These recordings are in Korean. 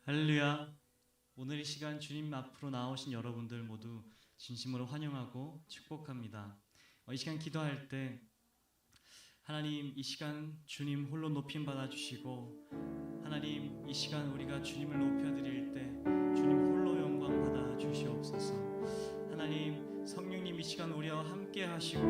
할렐루야. 오늘 이 시간 주님 앞으로 나오신 여러분들 모두 진심으로 환영하고 축복합니다. 이 시간 기도할 때 하나님, 이 시간 주님 홀로 높임 받아주시고, 하나님 이 시간 우리가 주님을 높여드릴 때 주님 홀로 영광 받아 주시옵소서. 하나님, 성령님 이 시간 우리와 함께 하시고,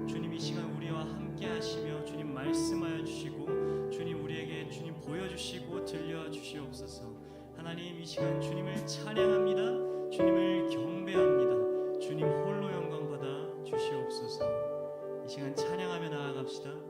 주님 이 시간 우리와 함께 하시며 주님 말씀하여 주시고, 주님 우리에게 주님 보여주시고 들려주시옵소서. 하나님 이 시간 주님을 찬양합니다. 주님을 경배합니다. 주님 홀로 영광 받아 주시옵소서. 이 시간 찬양하며 나아갑시다.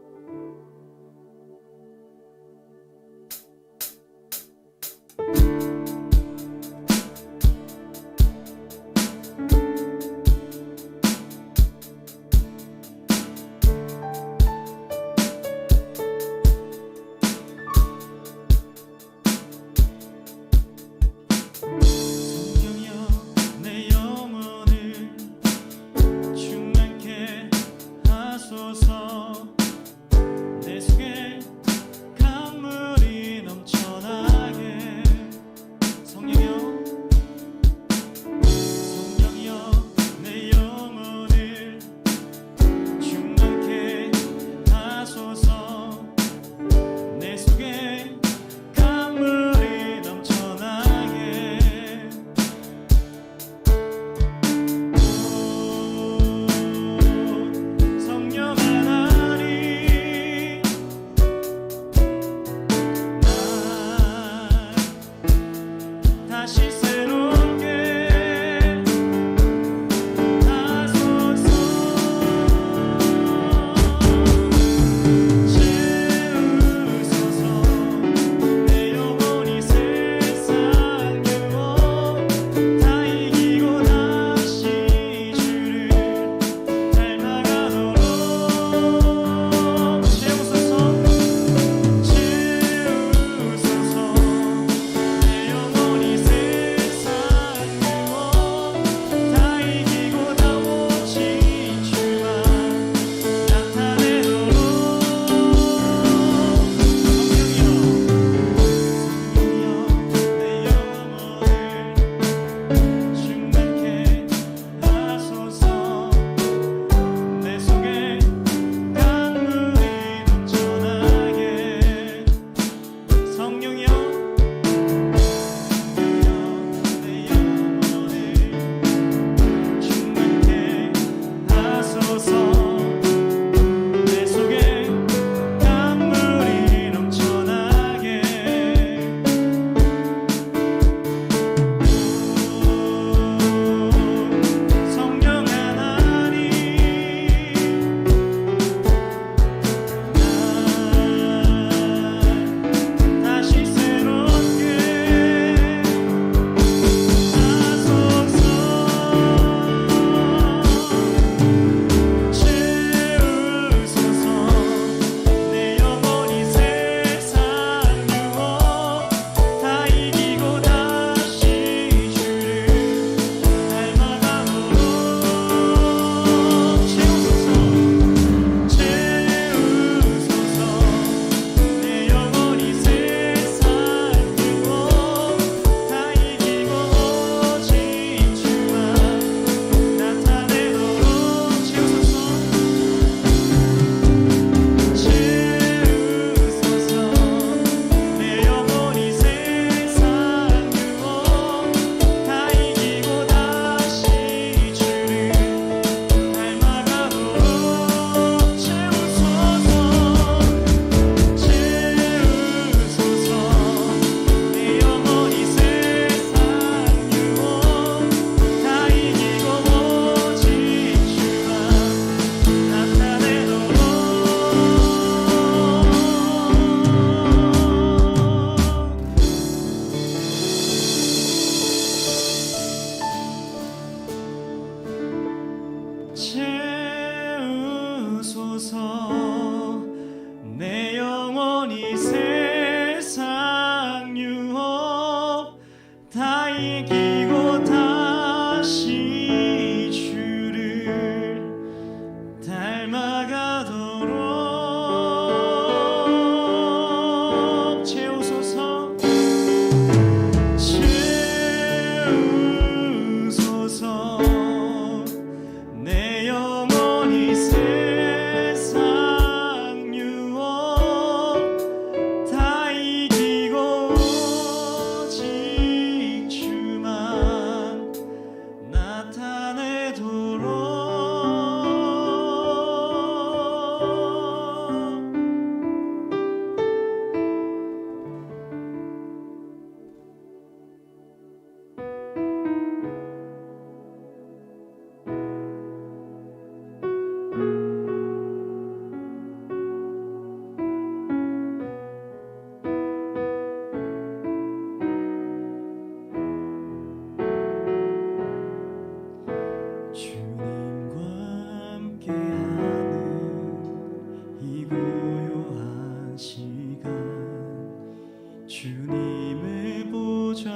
주님의 보좌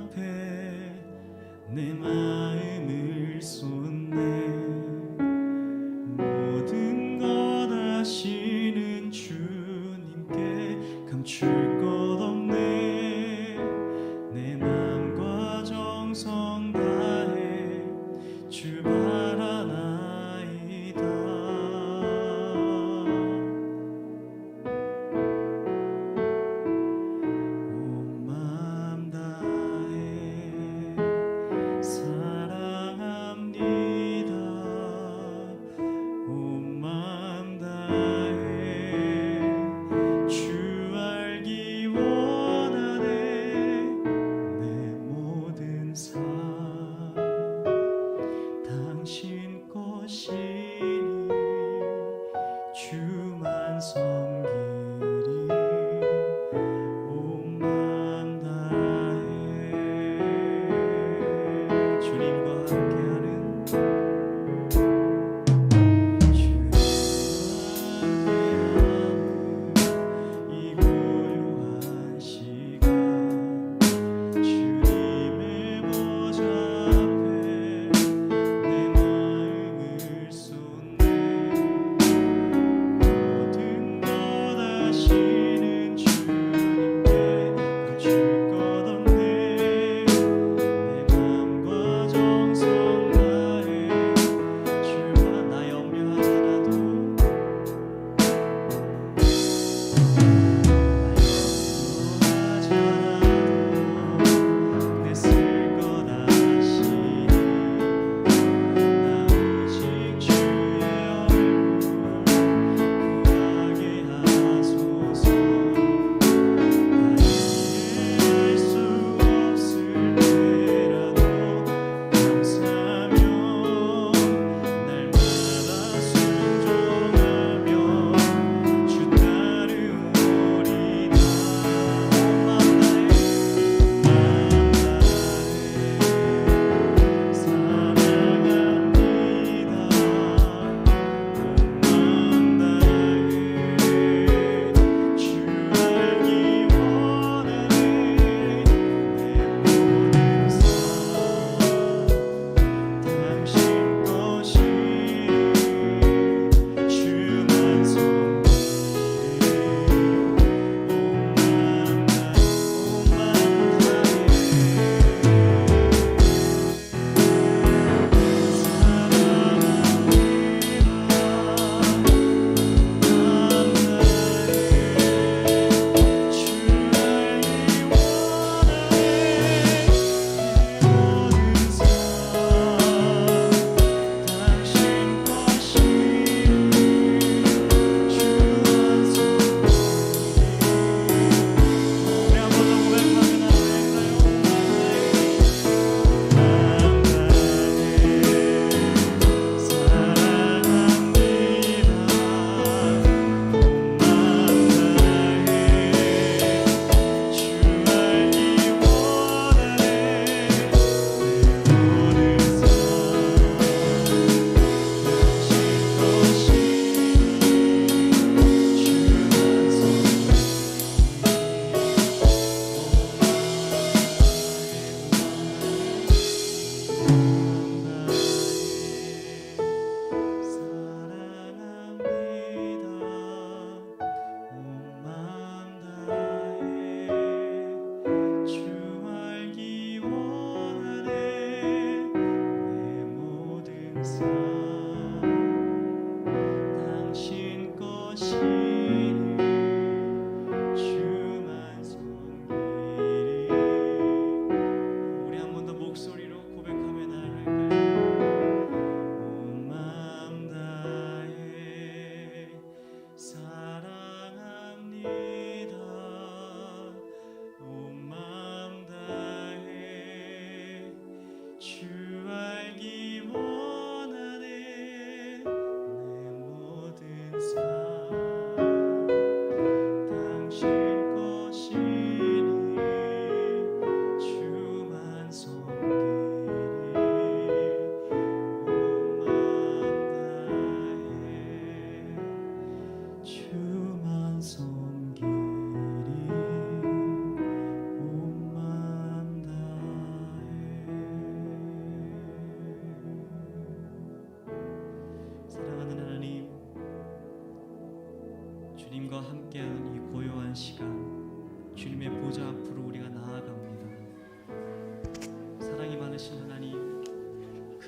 앞에 내 마음을 쏟네. 모든 것 아시는 주님께 감출 것 없네. 내 마음과 정성 다해 주 바라나이다. 온 마음 다해 사랑합니다. 온 마음 다해 주 알기 원하네. 내 모든 삶 당신 것이니 주만 섬기리. 온 마음 다해 주님과 함께하는 이 고요한 시간 주님의 보좌 앞에 내 마음을 쏟네. 모든 것 아시는 주님께 감출 것 없네. 내 마음과 정성 다해 주와 나 염려하지 않아도 내 쓸 것 아시니 나 오직 주의 얼굴 구하게 하소서. 다 이해할 수 없을 때라도 감사하며 날마다 순종하며 주 따르오리다. 온 마음 다해 사랑합니다. 온 마음 다해 주 알기 원하네. 내 모든 삶 당신 것이니 주만 섬기리. 온 마음 당신 것이니 주만 섬기리. 우리 한 번 더 목소리로 고백하며 나아갈까요?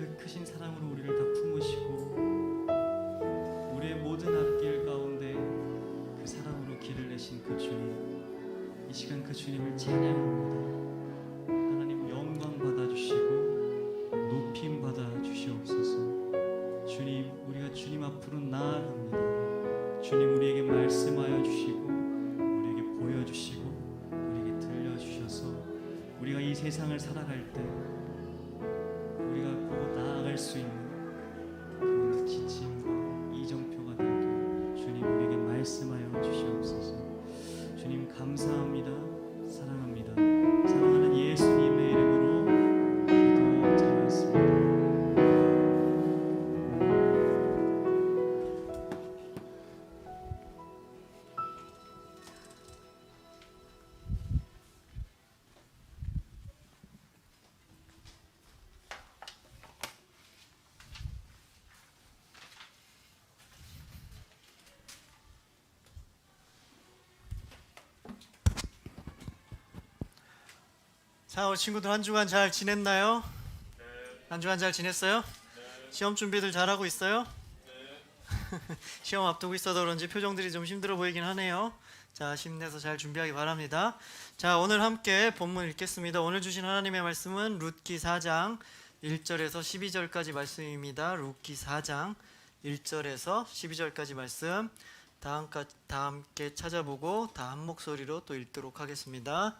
그 크신 사랑으로 우리를 다 품으시고 우리의 모든 앞길 가운데 그 사랑으로 길을 내신 그 주님, 이 시간 그 주님을 찬양합니다. 하나님 영광 받아주시고 높임 받아주시옵소서. 주님, 우리가 주님 앞으로 나아갑니다. 주님, 우리에게 말씀하여 주시고 우리에게 보여주시고 우리에게 들려주셔서 우리가 이 세상을 살아갈 때 우리가 보고 나아갈 수 있는 그런 지침과 이정표가 되게 주님 우리에게 말씀하여 주시옵소서. 주님 감사합니다. 사랑합니다. 사랑하는 예수님의 이름으로 기도드렸습니다. 자, 우리 친구들 한 주간 잘 지냈나요? 네. 한 주간 잘 지냈어요? 네. 시험 준비들 잘하고 있어요? 네. 시험 앞두고 있어서 그런지 표정들이 좀 힘들어 보이긴 하네요. 자, 힘내서 잘 준비하기 바랍니다. 자, 오늘 함께 본문 읽겠습니다. 오늘 주신 하나님의 말씀은 룻기 4장 1절에서 12절까지 말씀입니다. 룻기 4장 1절에서 12절까지 말씀 다 함께 찾아보고 다 한 목소리로 또 읽도록 하겠습니다.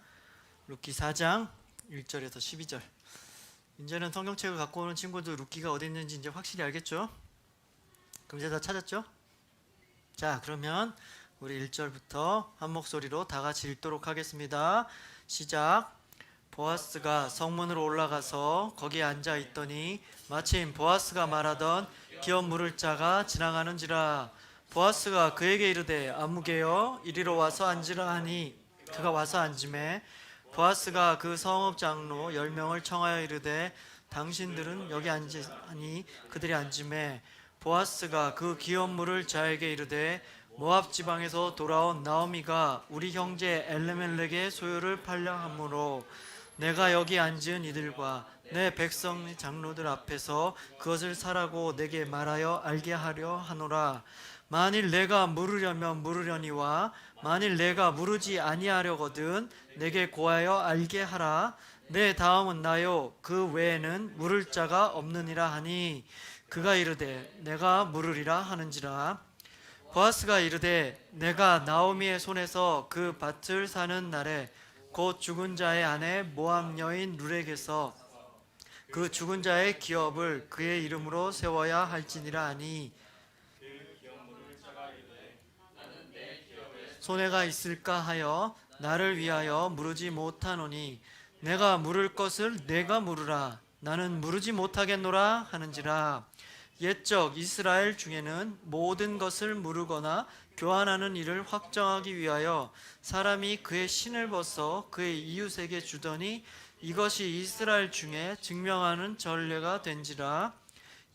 룻기 4장 1절에서 12절. 이제는 성경책을 갖고 오는 친구들 룻기가 어디 있는지 이제 확실히 알겠죠? 그럼 이제 다 찾았죠? 자, 그러면 우리 1절부터 한 목소리로 다 같이 읽도록 하겠습니다. 시작. 보아스가 성문으로 올라가서 거기에 앉아 있더니 마침 보아스가 말하던 기업 물을 자가 지나가는지라. 보아스가 그에게 이르되 아무개여 이리로 와서 앉으라 하니 그가 와서 앉으매 보아스가 그 성읍 장로 10명을 청하여 이르되 당신들은 여기 앉으니 그들이 앉으매 보아스가 그 기업 물을 자에게 이르되 모압 지방에서 돌아온 나오미가 우리 형제 엘레멜렉의 소유를 팔려 함으로 내가 여기 앉은 이들과 내 백성 장로들 앞에서 그것을 사라고 내게 말하여 알게 하려 하노라. 만일 내가 물으려면 물으려니와 만일 내가 물으지 아니하려거든 내게 고하여 알게 하라. 내 다음은 나요 그 외에는 물을 자가 없느니라 하니 그가 이르되 내가 물으리라 하는지라. 보아스가 이르되 내가 나오미의 손에서 그 밭을 사는 날에 곧 죽은 자의 아내 모압 여인 룻에게서 그 죽은 자의 기업을 그의 이름으로 세워야 할지니라 하니 손해가 있을까 하여 나를 위하여 물으지 못하노니 내가 물을 것을 내가 물으라. 나는 물으지 못하겠노라 하는지라. 옛적 이스라엘 중에는 모든 것을 물으거나 교환하는 일을 확정하기 위하여 사람이 그의 신을 벗어 그의 이웃에게 주더니 이것이 이스라엘 중에 증명하는 전례가 된지라.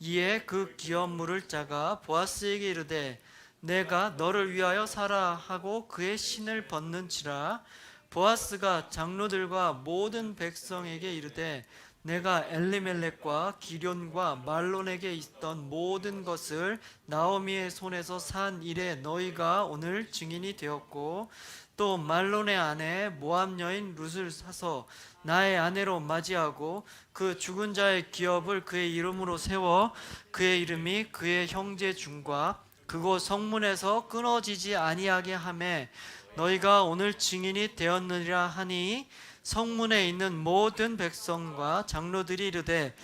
이에 그 기업 물을 자가 보아스에게 이르되 내가 너를 위하여 사라 하고 그의 신을 벗는지라. 보아스가 장로들과 모든 백성에게 이르되 내가 엘리멜렉과 기럨과 말론에게 있던 모든 것을 나오미의 손에서 산 일에 너희가 오늘 증인이 되었고 또 말론의 아내 모압 여인 룻을 사서 나의 아내로 맞이하고 그 죽은 자의 기업을 그의 이름으로 세워 그의 이름이 그의 형제 중과 그곳 성문에서 끊어지지 아니하게 하매 너희가 오늘 증인이 되었느니라 하니 성문에 있는 모든 백성과 장로들이 이르되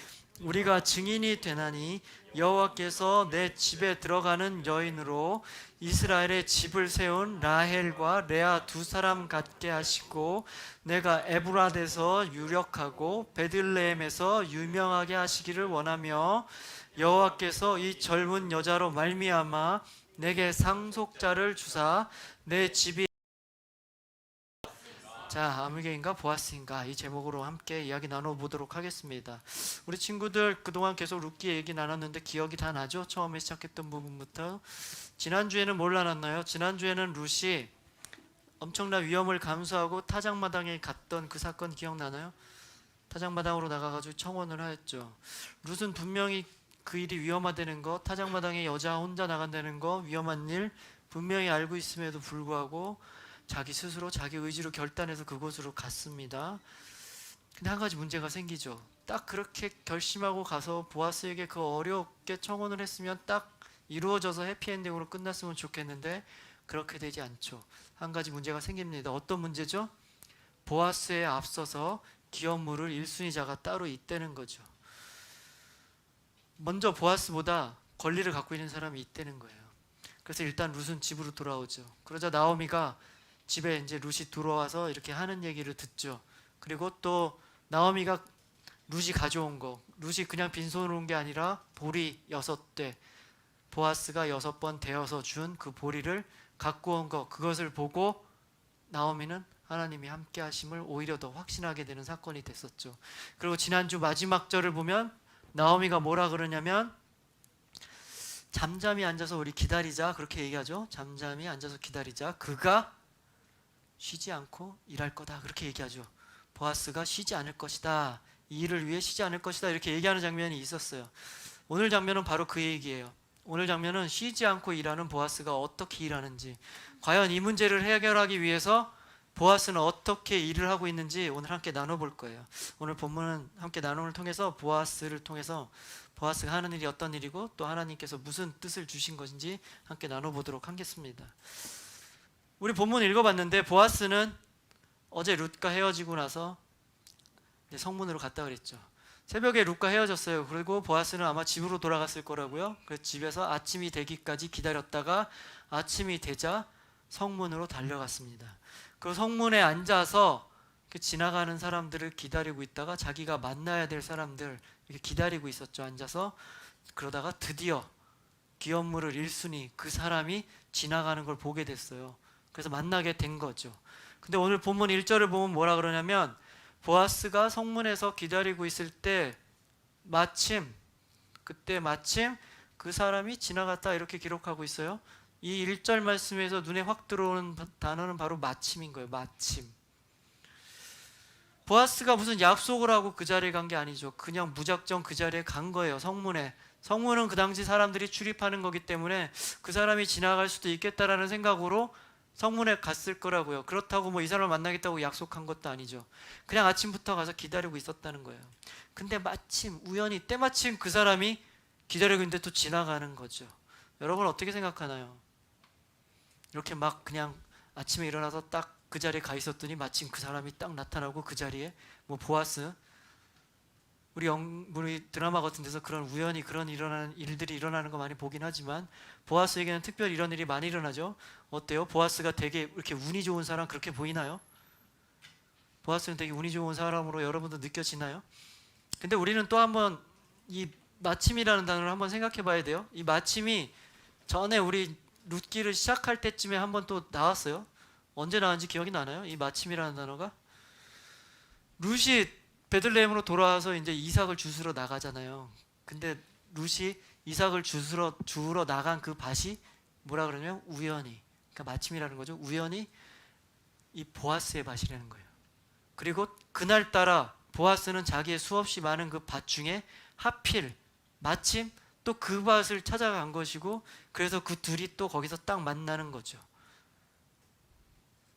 우리가 증인이 되나니 여호와께서 내 집에 들어가는 여인으로 이스라엘의 집을 세운 라헬과 레아 두 사람 같게 하시고 내가 에브라데서 유력하고 베들레헴에서 유명하게 하시기를 원하며 여호와께서 이 젊은 여자로 말미암아 내게 상속자를 주사 내 집이 자, 아무개인가 보아스인가 이 제목으로 함께 이야기 나눠보도록 하겠습니다. 우리 친구들 그동안 계속 룻기 얘기 나눴는데 기억이 다 나죠? 처음에 시작했던 부분부터. 지난주에는 뭘 나눴나요? 지난주에는 룻이 엄청난 위험을 감수하고 타작마당에 갔던 그 사건 기억나나요? 타작마당으로 나가가지고 청혼을 하였죠. 룻은 분명히 그 일이 위험하다는 거, 타작마당에 여자 혼자 나간다는 거 위험한 일 분명히 알고 있음에도 불구하고 자기 스스로 자기 의지로 결단해서 그곳으로 갔습니다. 근데 한 가지 문제가 생기죠. 딱 그렇게 결심하고 가서 보아스에게 그 어렵게 청혼을 했으면 딱 이루어져서 해피엔딩으로 끝났으면 좋겠는데 그렇게 되지 않죠. 한 가지 문제가 생깁니다. 어떤 문제죠? 보아스에 앞서서 기업 물을 1순위자가 따로 있다는 거죠. 먼저 보아스보다 권리를 갖고 있는 사람이 있다는 거예요. 그래서 일단 룻은 집으로 돌아오죠. 그러자 나오미가 집에 이제 룻이 들어와서 이렇게 하는 얘기를 듣죠. 그리고 또 나오미가 룻이 가져온 거, 룻이 그냥 빈손으로 온 게 아니라 보리 6대, 보아스가 6번 대어서 준 그 보리를 갖고 온 거, 그것을 보고 나오미는 하나님이 함께 하심을 오히려 더 확신하게 되는 사건이 됐었죠. 그리고 지난주 마지막 절을 보면 나오미가 뭐라 그러냐면 잠잠히 앉아서 우리 기다리자, 그렇게 얘기하죠. 잠잠히 앉아서 기다리자, 그가 쉬지 않고 일할 거다, 그렇게 얘기하죠. 보아스가 쉬지 않을 것이다, 이 일을 위해 쉬지 않을 것이다, 이렇게 얘기하는 장면이 있었어요. 오늘 장면은 바로 그 얘기예요. 오늘 장면은 쉬지 않고 일하는 보아스가 어떻게 일하는지, 과연 이 문제를 해결하기 위해서 보아스는 어떻게 일을 하고 있는지 오늘 함께 나눠볼 거예요. 오늘 본문은 함께 나눔을 통해서 보아스를 통해서 보아스가 하는 일이 어떤 일이고 또 하나님께서 무슨 뜻을 주신 것인지 함께 나눠보도록 하겠습니다. 우리 본문 읽어봤는데 보아스는 어제 룻과 헤어지고 나서 성문으로 갔다 그랬죠. 새벽에 룻과 헤어졌어요. 그리고 보아스는 아마 집으로 돌아갔을 거라고요. 그래서 집에서 아침이 되기까지 기다렸다가 아침이 되자 성문으로 달려갔습니다. 그 성문에 앉아서 지나가는 사람들을 기다리고 있다가 자기가 만나야 될 사람들 이렇게 기다리고 있었죠. 앉아서. 그러다가 드디어 기업물을 1순위 그 사람이 지나가는 걸 보게 됐어요. 그래서 만나게 된 거죠. 근데 오늘 본문 1절을 보면 뭐라 그러냐면 보아스가 성문에서 기다리고 있을 때 그때 마침 그 사람이 지나갔다, 이렇게 기록하고 있어요. 이 1절 말씀에서 눈에 확 들어오는 단어는 바로 마침인 거예요. 마침. 보아스가 무슨 약속을 하고 그 자리에 간 게 아니죠. 그냥 무작정 그 자리에 간 거예요. 성문에. 성문은 그 당시 사람들이 출입하는 거기 때문에 그 사람이 지나갈 수도 있겠다라는 생각으로 성문에 갔을 거라고요. 그렇다고 뭐 이 사람을 만나겠다고 약속한 것도 아니죠. 그냥 아침부터 가서 기다리고 있었다는 거예요. 근데 마침 우연히 때마침 그 사람이 기다리고 있는데 또 지나가는 거죠. 여러분 어떻게 생각하나요? 이렇게 막 그냥 아침에 일어나서 딱 그 자리에 가 있었더니 마침 그 사람이 딱 나타나고 그 자리에 뭐 보아스, 우리 드라마 같은 데서 그런 우연히 그런 일들이 일어나는 거 많이 보긴 하지만 보아스에게는 특별히 이런 일이 많이 일어나죠. 어때요? 보아스가 되게 이렇게 운이 좋은 사람 그렇게 보이나요? 보아스는 되게 운이 좋은 사람으로 여러분도 느껴지나요? 근데 우리는 또 한번 이 마침이라는 단어를 한번 생각해 봐야 돼요. 이 마침이 전에 우리 룻기를 시작할 때쯤에 한번 또 나왔어요. 언제 나왔는지 기억이 나나요? 이 마침이라는 단어가? 룻이 베들레헴으로 돌아와서 이제 이삭을 주스러 나가잖아요. 근데 룻이 이삭을 주우러 나간 그 밭이 뭐라 그러냐면 우연히, 그러니까 마침이라는 거죠. 우연히 이 보아스의 밭이라는 거예요. 그리고 그날따라 보아스는 자기의 수없이 많은 그 밭 중에 하필 마침 또 그 밭을 찾아간 것이고, 그래서 그 둘이 또 거기서 딱 만나는 거죠.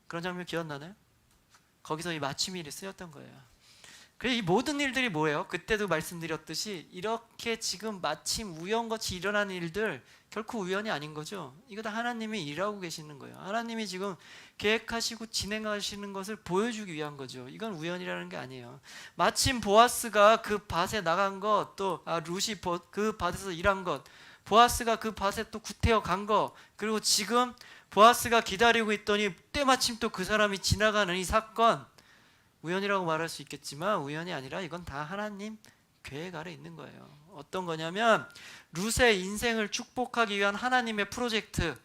그런 장면 기억나나요? 거기서 이 마침일이 쓰였던 거예요. 그래서 이 모든 일들이 뭐예요? 그때도 말씀드렸듯이 이렇게 지금 마침 우연같이 일어나는 일들 결코 우연이 아닌 거죠. 이거 다 하나님이 일하고 계시는 거예요. 하나님이 지금 계획하시고 진행하시는 것을 보여주기 위한 거죠. 이건 우연이라는 게 아니에요. 마침 보아스가 그 밭에 나간 것, 또 룻이 그 밭에서 일한 것, 보아스가 그 밭에 또 구태여 간 것, 그리고 지금 보아스가 기다리고 있더니 때마침 또 그 사람이 지나가는 이 사건, 우연이라고 말할 수 있겠지만 우연이 아니라 이건 다 하나님 계획 아래 있는 거예요. 어떤 거냐면 룻의 인생을 축복하기 위한 하나님의 프로젝트,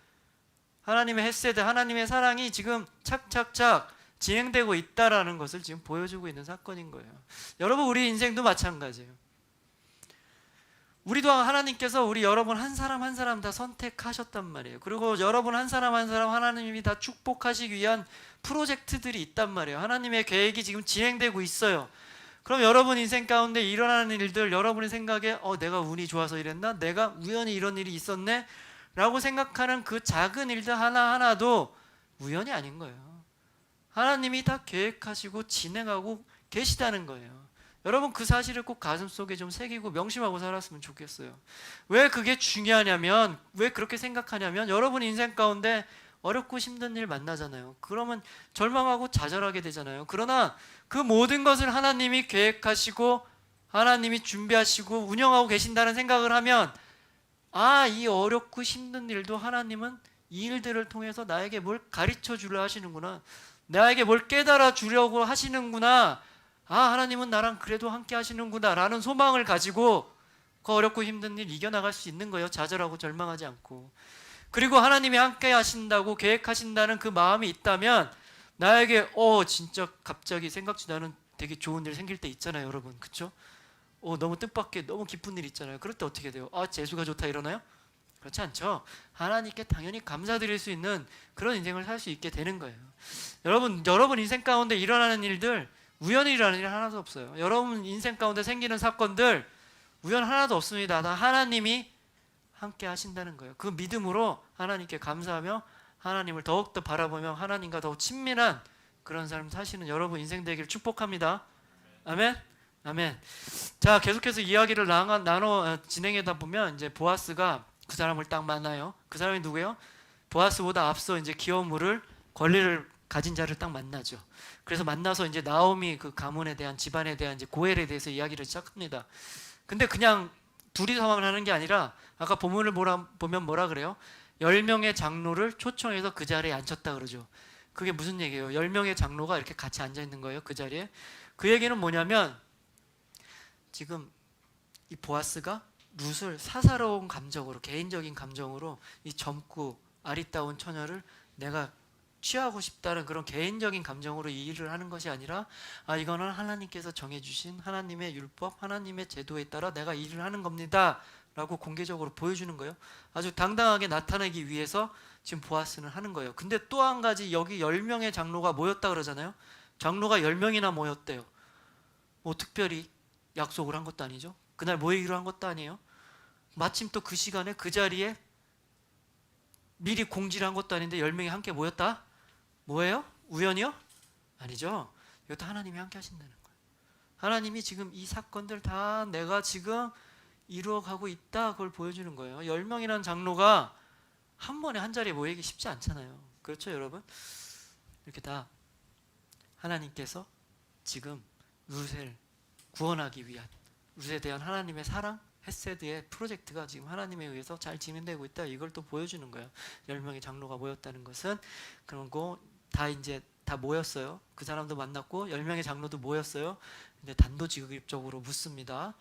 하나님의 헤세드, 하나님의 사랑이 지금 착착착 진행되고 있다라는 것을 지금 보여주고 있는 사건인 거예요. 여러분 우리 인생도 마찬가지예요. 우리도 하나님께서 우리 여러분 한 사람 한 사람 다 선택하셨단 말이에요. 그리고 여러분 한 사람 한 사람 하나님이 다 축복하시기 위한 프로젝트들이 있단 말이에요. 하나님의 계획이 지금 진행되고 있어요. 그럼 여러분 인생 가운데 일어나는 일들, 여러분의 생각에 내가 운이 좋아서 이랬나? 내가 우연히 이런 일이 있었네? 라고 생각하는 그 작은 일들 하나하나도 우연이 아닌 거예요. 하나님이 다 계획하시고 진행하고 계시다는 거예요. 여러분 그 사실을 꼭 가슴속에 좀 새기고 명심하고 살았으면 좋겠어요. 왜 그게 중요하냐면, 왜 그렇게 생각하냐면, 여러분 인생 가운데 어렵고 힘든 일 만나잖아요. 그러면 절망하고 좌절하게 되잖아요. 그러나 그 모든 것을 하나님이 계획하시고 하나님이 준비하시고 운영하고 계신다는 생각을 하면, 이 어렵고 힘든 일도 하나님은 이 일들을 통해서 나에게 뭘 가르쳐 주려 하시는구나, 나에게 뭘 깨달아 주려고 하시는구나, 하나님은 나랑 그래도 함께 하시는구나 라는 소망을 가지고 그 어렵고 힘든 일 이겨나갈 수 있는 거예요. 좌절하고 절망하지 않고. 그리고 하나님이 함께 하신다고 계획하신다는 그 마음이 있다면, 나에게 진짜 갑자기 생각지도 않은 되게 좋은 일 생길 때 있잖아요, 여러분. 그렇죠? 너무 뜻밖의 너무 기쁜 일 있잖아요. 그럴 때 어떻게 돼요? 재수가 좋다 이러나요? 그렇지 않죠. 하나님께 당연히 감사드릴 수 있는 그런 인생을 살 수 있게 되는 거예요. 여러분 인생 가운데 일어나는 일들, 우연히 일어나는 일 하나도 없어요. 여러분 인생 가운데 생기는 사건들 우연 하나도 없습니다. 다 하나님이 함께 하신다는 거예요. 그 믿음으로 하나님께 감사하며 하나님을 더욱더 바라보며 하나님과 더욱 친밀한 그런 삶 사시는 여러분 인생 되기를 축복합니다. 아멘. 아멘. 자, 계속해서 이야기를 나눠 진행하다 보면 이제 보아스가 그 사람을 딱 만나요. 그 사람이 누구예요? 보아스보다 앞서 이제 기업물을 권리를 가진 자를 딱 만나죠. 그래서 만나서 이제 나오미 그 가문에 대한, 집안에 대한 이제 고엘에 대해서 이야기를 시작합니다. 근데 그냥 둘이서만 하는 게 아니라 아까 본문을 보면 뭐라 그래요? 10명의 장로를 초청해서 그 자리에 앉혔다 그러죠. 그게 무슨 얘기예요? 10명의 장로가 이렇게 같이 앉아 있는 거예요, 그 자리에. 그 얘기는 뭐냐면, 지금 이 보아스가 룻을 사사로운 감정으로, 개인적인 감정으로 이 젊고 아리따운 처녀를 내가 취하고 싶다는 그런 개인적인 감정으로 이 일을 하는 것이 아니라, 이거는 하나님께서 정해주신 하나님의 율법, 하나님의 제도에 따라 내가 이 일을 하는 겁니다 라고 공개적으로 보여주는 거예요. 아주 당당하게 나타내기 위해서 지금 보아스는 하는 거예요. 근데 또 한 가지, 여기 10명의 장로가 모였다 그러잖아요. 장로가 10명이나 모였대요. 뭐 특별히 약속을 한 것도 아니죠. 그날 모이기로 한 것도 아니에요. 마침 또 그 시간에 그 자리에 미리 공지를 한 것도 아닌데 10명이 함께 모였다? 뭐예요? 우연이요? 아니죠. 이것도 하나님이 함께 하신다는 거예요. 하나님이 지금 이 사건들 다 내가 지금 이루어가고 있다, 그걸 보여주는 거예요. 10명이라는 장로가 한 번에 한 자리에 모이기 쉽지 않잖아요. 그렇죠, 여러분? 이렇게 다 하나님께서 지금 룻을 구원하기 위한, 룻에 대한 하나님의 사랑, 헤세드의 프로젝트가 지금 하나님에 의해서 잘 진행되고 있다, 이걸 또 보여주는 거예요. 10명의 장로가 모였다는 것은. 그리고 다 모였어요. 그 사람도 만났고 10명의 장로도 모였어요. 근데 단도직입적으로 묻습니다.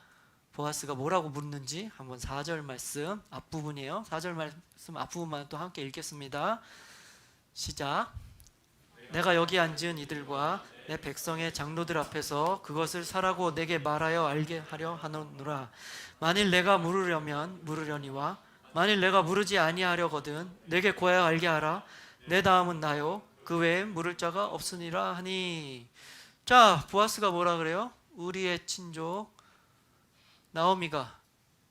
보아스가 뭐라고 묻는지 한번 4절 말씀 앞부분이에요. 4절 말씀 앞부분만 또 함께 읽겠습니다. 시작. 내가 여기 앉은 이들과 내 백성의 장로들 앞에서 그것을 사라고 내게 말하여 알게 하려 하노라. 만일 내가 물으려니와 만일 내가 물으지 아니하려거든 내게 구하여 알게 하라. 내 다음은 나요 그 외에 물을 자가 없으니라 하니. 자, 보아스가 뭐라 그래요? 우리의 친족 나오미가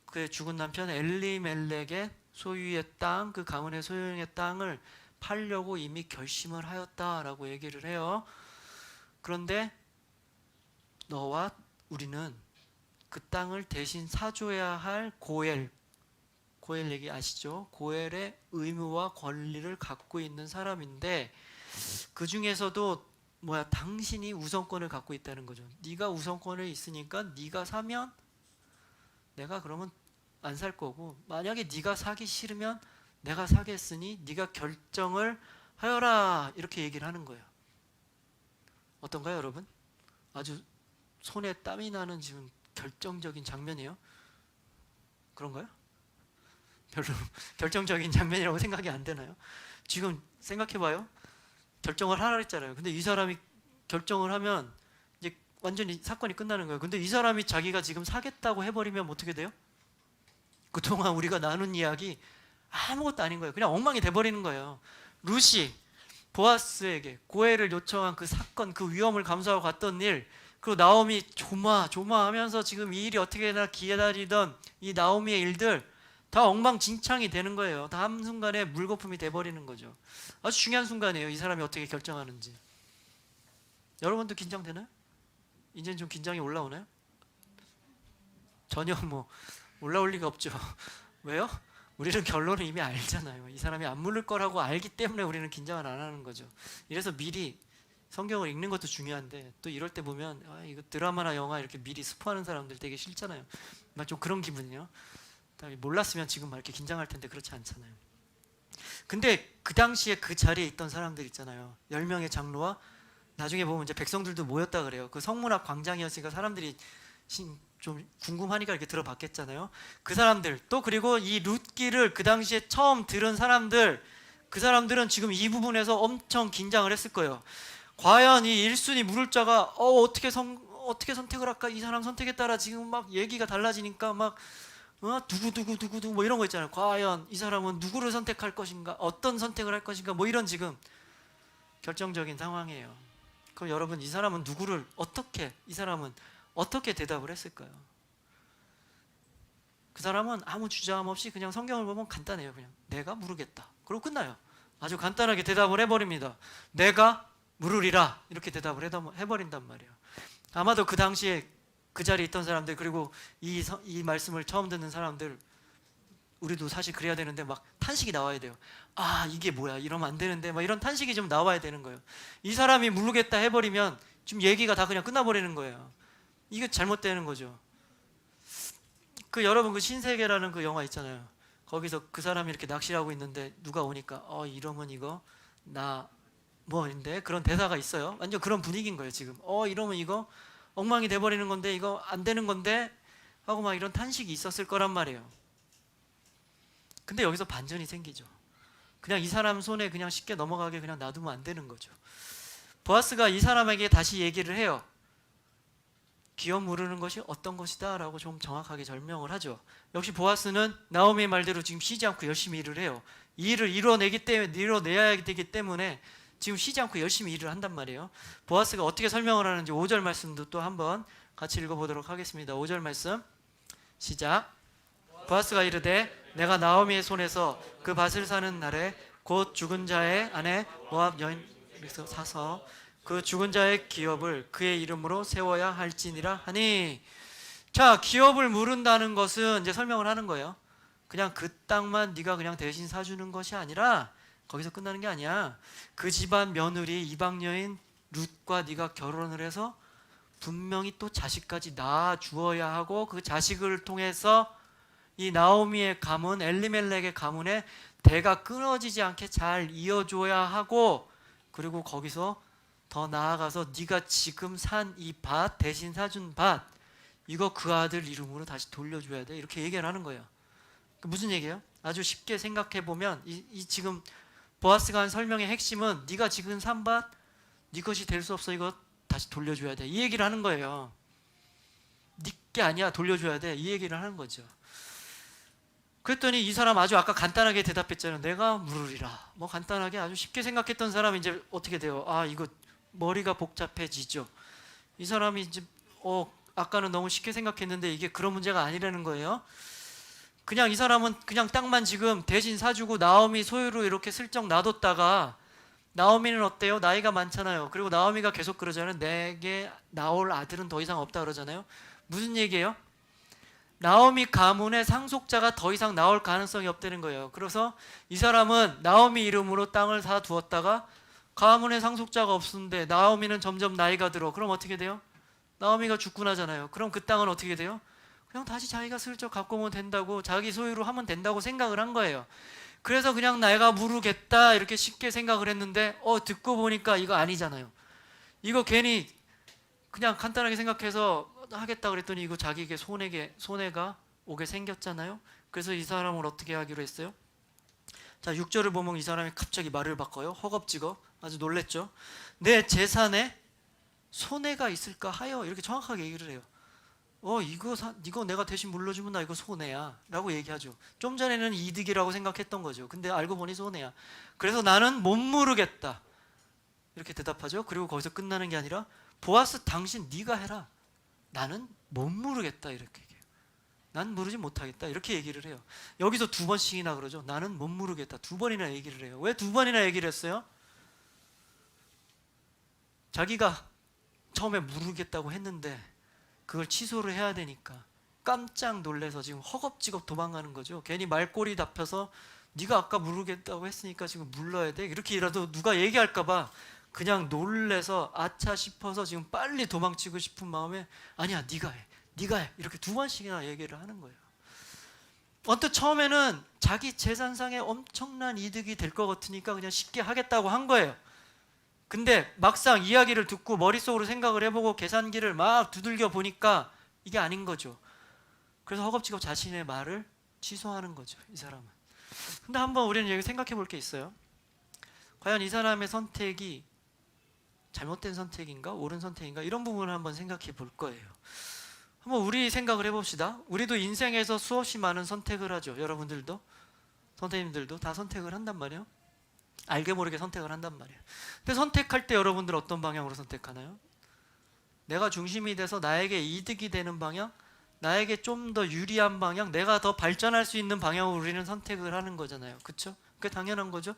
그의 죽은 남편 엘리멜렉의 소유의 땅, 그 가문의 소유의 땅을 팔려고 이미 결심을 하였다라고 얘기를 해요. 그런데 너와 우리는 그 땅을 대신 사줘야 할 고엘 얘기 아시죠? 고엘의 의무와 권리를 갖고 있는 사람인데, 그 중에서도 당신이 우선권을 갖고 있다는 거죠. 네가 우선권을 있으니까 네가 사면 내가 그러면 안 살 거고, 만약에 네가 사기 싫으면 내가 사겠으니 네가 결정을 하여라, 이렇게 얘기를 하는 거예요. 어떤가요, 여러분? 아주 손에 땀이 나는 지금 결정적인 장면이에요. 그런가요? 별로 결정적인 장면이라고 생각이 안 되나요? 지금 생각해봐요. 결정을 하라 했잖아요. 근데 이 사람이 결정을 하면 이제 완전히 사건이 끝나는 거예요. 근데 이 사람이 자기가 지금 사겠다고 해버리면 어떻게 돼요? 그동안 우리가 나눈 이야기 아무것도 아닌 거예요. 그냥 엉망이 돼버리는 거예요. 룻이 보아스에게 고해를 요청한 그 사건, 그 위험을 감수하고 갔던 일, 그리고 나오미 조마조마하면서 지금 이 일이 어떻게 되나 기다리던 이 나오미의 일들 다 엉망진창이 되는 거예요. 다 한순간에 물거품이 돼버리는 거죠. 아주 중요한 순간이에요. 이 사람이 어떻게 결정하는지. 여러분도 긴장되나요? 이제는 좀 긴장이 올라오나요? 전혀 올라올 리가 없죠. 왜요? 우리는 결론을 이미 알잖아요. 이 사람이 안 물을 거라고 알기 때문에 우리는 긴장을 안 하는 거죠. 이래서 미리 성경을 읽는 것도 중요한데 또 이럴 때 보면 이거 드라마나 영화 이렇게 미리 스포하는 사람들 되게 싫잖아요. 막 좀 그런 기분이요. 몰랐으면 지금 막 이렇게 긴장할 텐데 그렇지 않잖아요. 근데 그 당시에 그 자리에 있던 사람들 있잖아요. 10명의 장로와 나중에 보면 이제 백성들도 모였다 그래요. 그 성문 앞 광장이었으니까 사람들이 좀 궁금하니까 이렇게 들어봤겠잖아요. 그 사람들 또 그리고 이 룻기를 그 당시에 처음 들은 사람들, 그 사람들은 지금 이 부분에서 엄청 긴장을 했을 거예요. 과연 이 1순위 물을 자가 어떻게 선택을 할까? 이 사람 선택에 따라 지금 막 얘기가 달라지니까 막 누구 뭐 이런 거 있잖아요. 과연 이 사람은 누구를 선택할 것인가? 어떤 선택을 할 것인가? 뭐 이런 지금 결정적인 상황이에요. 그럼 여러분 이 사람은 이 사람은 어떻게 대답을 했을까요? 그 사람은 아무 주저함 없이 그냥 성경을 보면 간단해요. 그냥 내가 물으겠다. 그러고 끝나요. 아주 간단하게 대답을 해버립니다. 내가 물으리라 이렇게 대답을 해버린단 말이에요. 아마도 그 당시에 그 자리에 있던 사람들 그리고 이 말씀을 처음 듣는 사람들 우리도 사실 그래야 되는데 막 탄식이 나와야 돼요. 이게 뭐야 이러면 안 되는데 막 이런 탄식이 좀 나와야 되는 거예요. 이 사람이 물르겠다 해버리면 지금 얘기가 다 그냥 끝나버리는 거예요. 이게 잘못되는 거죠. 여러분 그 신세계라는 그 영화 있잖아요. 거기서 그 사람이 이렇게 낚시를 하고 있는데 누가 오니까 이러면 이거 나 뭐인데 그런 대사가 있어요. 완전 그런 분위기인 거예요 지금. 이러면 이거 엉망이 돼버리는 건데 이거 안 되는 건데 하고 막 이런 탄식이 있었을 거란 말이에요. 근데 여기서 반전이 생기죠. 그냥 이 사람 손에 그냥 쉽게 넘어가게 그냥 놔두면 안 되는 거죠. 보아스가 이 사람에게 다시 얘기를 해요. 기업 무르는 것이 어떤 것이다 라고 좀 정확하게 설명을 하죠. 역시 보아스는 나오미의 말대로 지금 쉬지 않고 열심히 일을 해요. 이 일을 이뤄내야 되기 때문에 지금 쉬지 않고 열심히 일을 한단 말이에요. 보아스가 어떻게 설명을 하는지 5절 말씀도 또 한번 같이 읽어보도록 하겠습니다. 5절 말씀 시작. 보아스가 이르되 내가 나오미의 손에서 그 밭을 사는 날에 곧 죽은 자의 아내 모압 여인에서 사서 그 죽은 자의 기업을 그의 이름으로 세워야 할지니라 하니. 자, 기업을 물은다는 것은 이제 설명을 하는 거예요. 그냥 그 땅만 네가 그냥 대신 사주는 것이 아니라 거기서 끝나는 게 아니야. 그 집안 며느리 이방 여인 룻과 네가 결혼을 해서 분명히 또 자식까지 낳아 주어야 하고 그 자식을 통해서 이 나오미의 가문 엘리멜렉의 가문에 대가 끊어지지 않게 잘 이어줘야 하고 그리고 거기서 더 나아가서 네가 지금 산 이 밭 대신 사준 밭 이거 그 아들 이름으로 다시 돌려줘야 돼 이렇게 얘기를 하는 거예요. 무슨 얘기예요? 아주 쉽게 생각해 보면 이 지금 보아스가 한 설명의 핵심은 네가 지금 산 밭 네 것이 될 수 없어 이거 다시 돌려줘야 돼 이 얘기를 하는 거예요. 네 게 아니야 돌려줘야 돼 이 얘기를 하는 거죠. 그랬더니 이 사람 아주 아까 간단하게 대답했잖아요. 내가 물으리라. 뭐 간단하게 아주 쉽게 생각했던 사람이 이제 어떻게 돼요? 이거 머리가 복잡해지죠. 이 사람이 이제 아까는 너무 쉽게 생각했는데 이게 그런 문제가 아니라는 거예요. 그냥 이 사람은 그냥 땅만 지금 대신 사주고 나오미 소유로 이렇게 슬쩍 놔뒀다가 나오미는 어때요? 나이가 많잖아요. 그리고 나오미가 계속 그러잖아요. 내게 나올 아들은 더 이상 없다 그러잖아요. 무슨 얘기예요? 나오미 가문의 상속자가 더 이상 나올 가능성이 없다는 거예요. 그래서 이 사람은 나오미 이름으로 땅을 사두었다가 가문의 상속자가 없는데 나오미는 점점 나이가 들어. 그럼 어떻게 돼요? 나오미가 죽고 나잖아요. 그럼 그 땅은 어떻게 돼요? 그냥 다시 자기가 슬쩍 갖고 오면 된다고 자기 소유로 하면 된다고 생각을 한 거예요. 그래서 그냥 내가 무르겠다 이렇게 쉽게 생각을 했는데 듣고 보니까 이거 아니잖아요. 이거 괜히 그냥 간단하게 생각해서 하겠다 그랬더니 이거 자기에게 손해가 오게 생겼잖아요. 그래서 이 사람을 어떻게 하기로 했어요? 자 6절을 보면 이 사람이 갑자기 말을 바꿔요. 허겁지겁 아주 놀랬죠. 내 재산에 손해가 있을까 하여 이렇게 정확하게 얘기를 해요. 이거 내가 대신 물려주면 나 이거 손해야 라고 얘기하죠. 좀 전에는 이득이라고 생각했던 거죠. 근데 알고 보니 손해야. 그래서 나는 못 물으겠다 이렇게 대답하죠. 그리고 거기서 끝나는 게 아니라 보아스 당신 네가 해라. 나는 못 물으겠다 이렇게 얘기해요. 난 물으지 못하겠다 이렇게 얘기를 해요. 여기서 2번씩이나 그러죠. 나는 못 물으겠다 2번이나 얘기를 해요. 왜 2번이나 얘기를 했어요? 자기가 처음에 물으겠다고 했는데 그걸 취소를 해야 되니까 깜짝 놀래서 지금 허겁지겁 도망가는 거죠. 괜히 말꼬리 잡혀서 네가 아까 물으겠다고 했으니까 지금 물러야 돼 이렇게라도 누가 얘기할까 봐 그냥 놀래서 아차 싶어서 지금 빨리 도망치고 싶은 마음에 아니야 네가 해 이렇게 2번씩이나 얘기를 하는 거예요. 언뜻 처음에는 자기 재산상에 엄청난 이득이 될 것 같으니까 그냥 쉽게 하겠다고 한 거예요. 근데 막상 이야기를 듣고 머릿속으로 생각을 해보고 계산기를 막 두들겨 보니까 이게 아닌 거죠. 그래서 허겁지겁 자신의 말을 취소하는 거죠, 이 사람은. 근데 한번 우리는 여기 생각해 볼 게 있어요. 과연 이 사람의 선택이 잘못된 선택인가 옳은 선택인가 이런 부분을 한번 생각해 볼 거예요. 한번 우리 생각을 해봅시다. 우리도 인생에서 수없이 많은 선택을 하죠. 여러분들도 선생님들도 다 선택을 한단 말이에요. 알게 모르게 선택을 한단 말이에요. 근데 선택할 때 여러분들 어떤 방향으로 선택하나요? 내가 중심이 돼서 나에게 이득이 되는 방향, 나에게 좀 더 유리한 방향, 내가 더 발전할 수 있는 방향으로 우리는 선택을 하는 거잖아요. 그렇죠? 그게 당연한 거죠.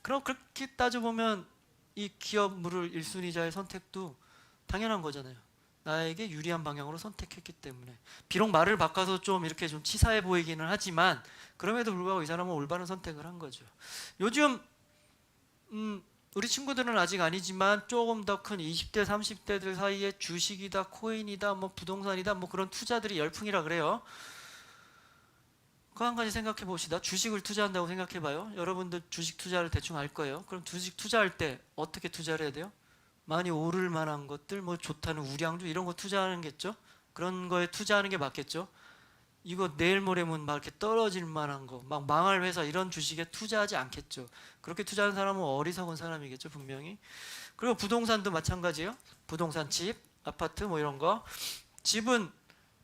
그럼 그렇게 따져보면 이 기업 물을 1순위자의 선택도 당연한 거잖아요. 나에게 유리한 방향으로 선택했기 때문에. 비록 말을 바꿔서 좀 이렇게 좀 치사해 보이기는 하지만 그럼에도 불구하고 이 사람은 올바른 선택을 한 거죠. 요즘 우리 친구들은 아직 아니지만 조금 더 큰 20대 30대들 사이에 주식이다 코인이다 뭐 부동산이다 뭐 그런 투자들이 열풍이라 그래요. 그 한 가지 생각해 봅시다. 주식을 투자한다고 생각해 봐요. 여러분들 주식 투자를 대충 알 거예요. 그럼 주식 투자할 때 어떻게 투자를 해야 돼요? 많이 오를 만한 것들, 뭐 좋다는 우량주 이런 거 투자하는 겠죠. 그런 거에 투자하는 게 맞겠죠. 이거 내일 모레면 막 이렇게 떨어질 만한 거, 막 망할 회사 이런 주식에 투자하지 않겠죠. 그렇게 투자하는 사람은 어리석은 사람이겠죠, 분명히. 그리고 부동산도 마찬가지예요. 부동산, 집, 아파트 뭐 이런 거. 집은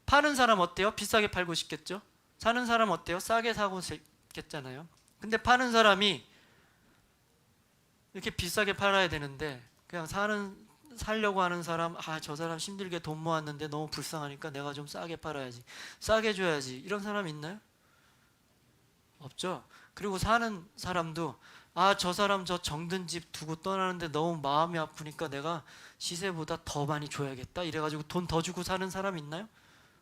파는 사람 어때요? 비싸게 팔고 싶겠죠. 사는 사람 어때요? 싸게 사고 싶겠잖아요. 근데 파는 사람이 이렇게 비싸게 팔아야 되는데 그냥 살려고 하는 사람, 저 사람 힘들게 돈 모았는데 너무 불쌍하니까 내가 좀 싸게 팔아야지, 싸게 줘야지 이런 사람 있나요? 없죠. 그리고 사는 사람도 저 사람 저 정든 집 두고 떠나는데 너무 마음이 아프니까 내가 시세보다 더 많이 줘야겠다 이래가지고 돈 더 주고 사는 사람 있나요?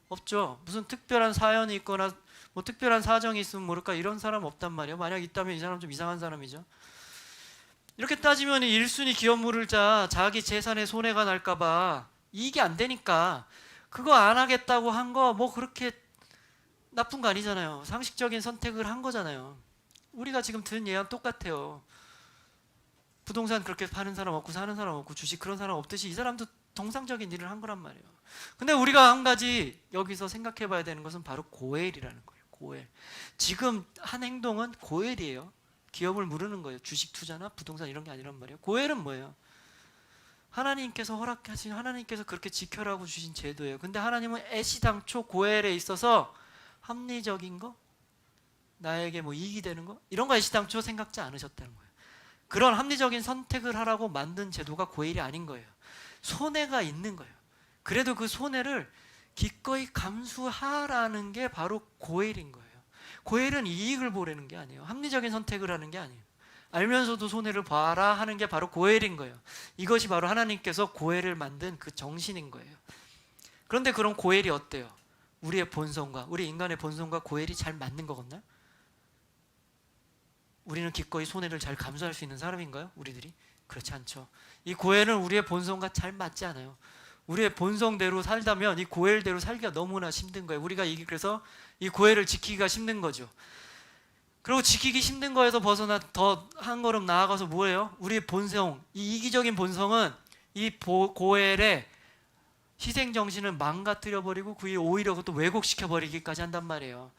없죠. 무슨 특별한 사연이 있거나 뭐 특별한 사정이 있으면 모를까 이런 사람 없단 말이에요. 만약 있다면 이 사람 좀 이상한 사람이죠. 이렇게 따지면 1순위 기업물을 자기 재산에 손해가 날까봐 이익이 안 되니까 그거 안 하겠다고 한 거 뭐 그렇게 나쁜 거 아니잖아요. 상식적인 선택을 한 거잖아요. 우리가 지금 들은 예랑 똑같아요. 부동산 그렇게 파는 사람 없고 사는 사람 없고 주식 그런 사람 없듯이 이 사람도 정상적인 일을 한 거란 말이에요. 근데 우리가 한 가지 여기서 생각해 봐야 되는 것은 바로 고엘이라는 거예요. 고엘. 지금 한 행동은 고엘이에요. 기업을 무르는 거예요. 주식 투자나 부동산 이런 게 아니란 말이에요. 고엘은 뭐예요? 하나님께서 허락하신, 하나님께서 그렇게 지켜라고 주신 제도예요. 근데 하나님은 애시당초 고엘에 있어서 합리적인 거, 나에게 뭐 이익이 되는 거 이런 거 애시당초 생각지 않으셨다는 거예요. 그런 합리적인 선택을 하라고 만든 제도가 고엘이 아닌 거예요. 손해가 있는 거예요. 그래도 그 손해를 기꺼이 감수하라는 게 바로 고엘인 거예요. 고엘은 이익을 보려는 게 아니에요. 합리적인 선택을 하는 게 아니에요. 알면서도 손해를 봐라 하는 게 바로 고엘인 거예요. 이것이 바로 하나님께서 고엘을 만든 그 정신인 거예요. 그런데 그런 고엘이 어때요? 우리의 본성과, 우리 인간의 본성과 고엘이 잘 맞는 것 같나요? 우리는 기꺼이 손해를 잘 감수할 수 있는 사람인가요? 우리들이? 그렇지 않죠. 이 고엘은 우리의 본성과 잘 맞지 않아요. 우리의 본성대로 살다면 이 고엘대로 살기가 너무나 힘든 거예요. 우리가 그래서 이 고엘을 지키기가 힘든 거죠. 그리고 지키기 힘든 거에서 벗어나 더 한 걸음 나아가서 뭐예요? 우리의 본성, 이 이기적인 본성은 이 고엘의 희생정신을 망가뜨려 버리고 그게 오히려 그것도 왜곡시켜 버리기까지 한단 말이에요.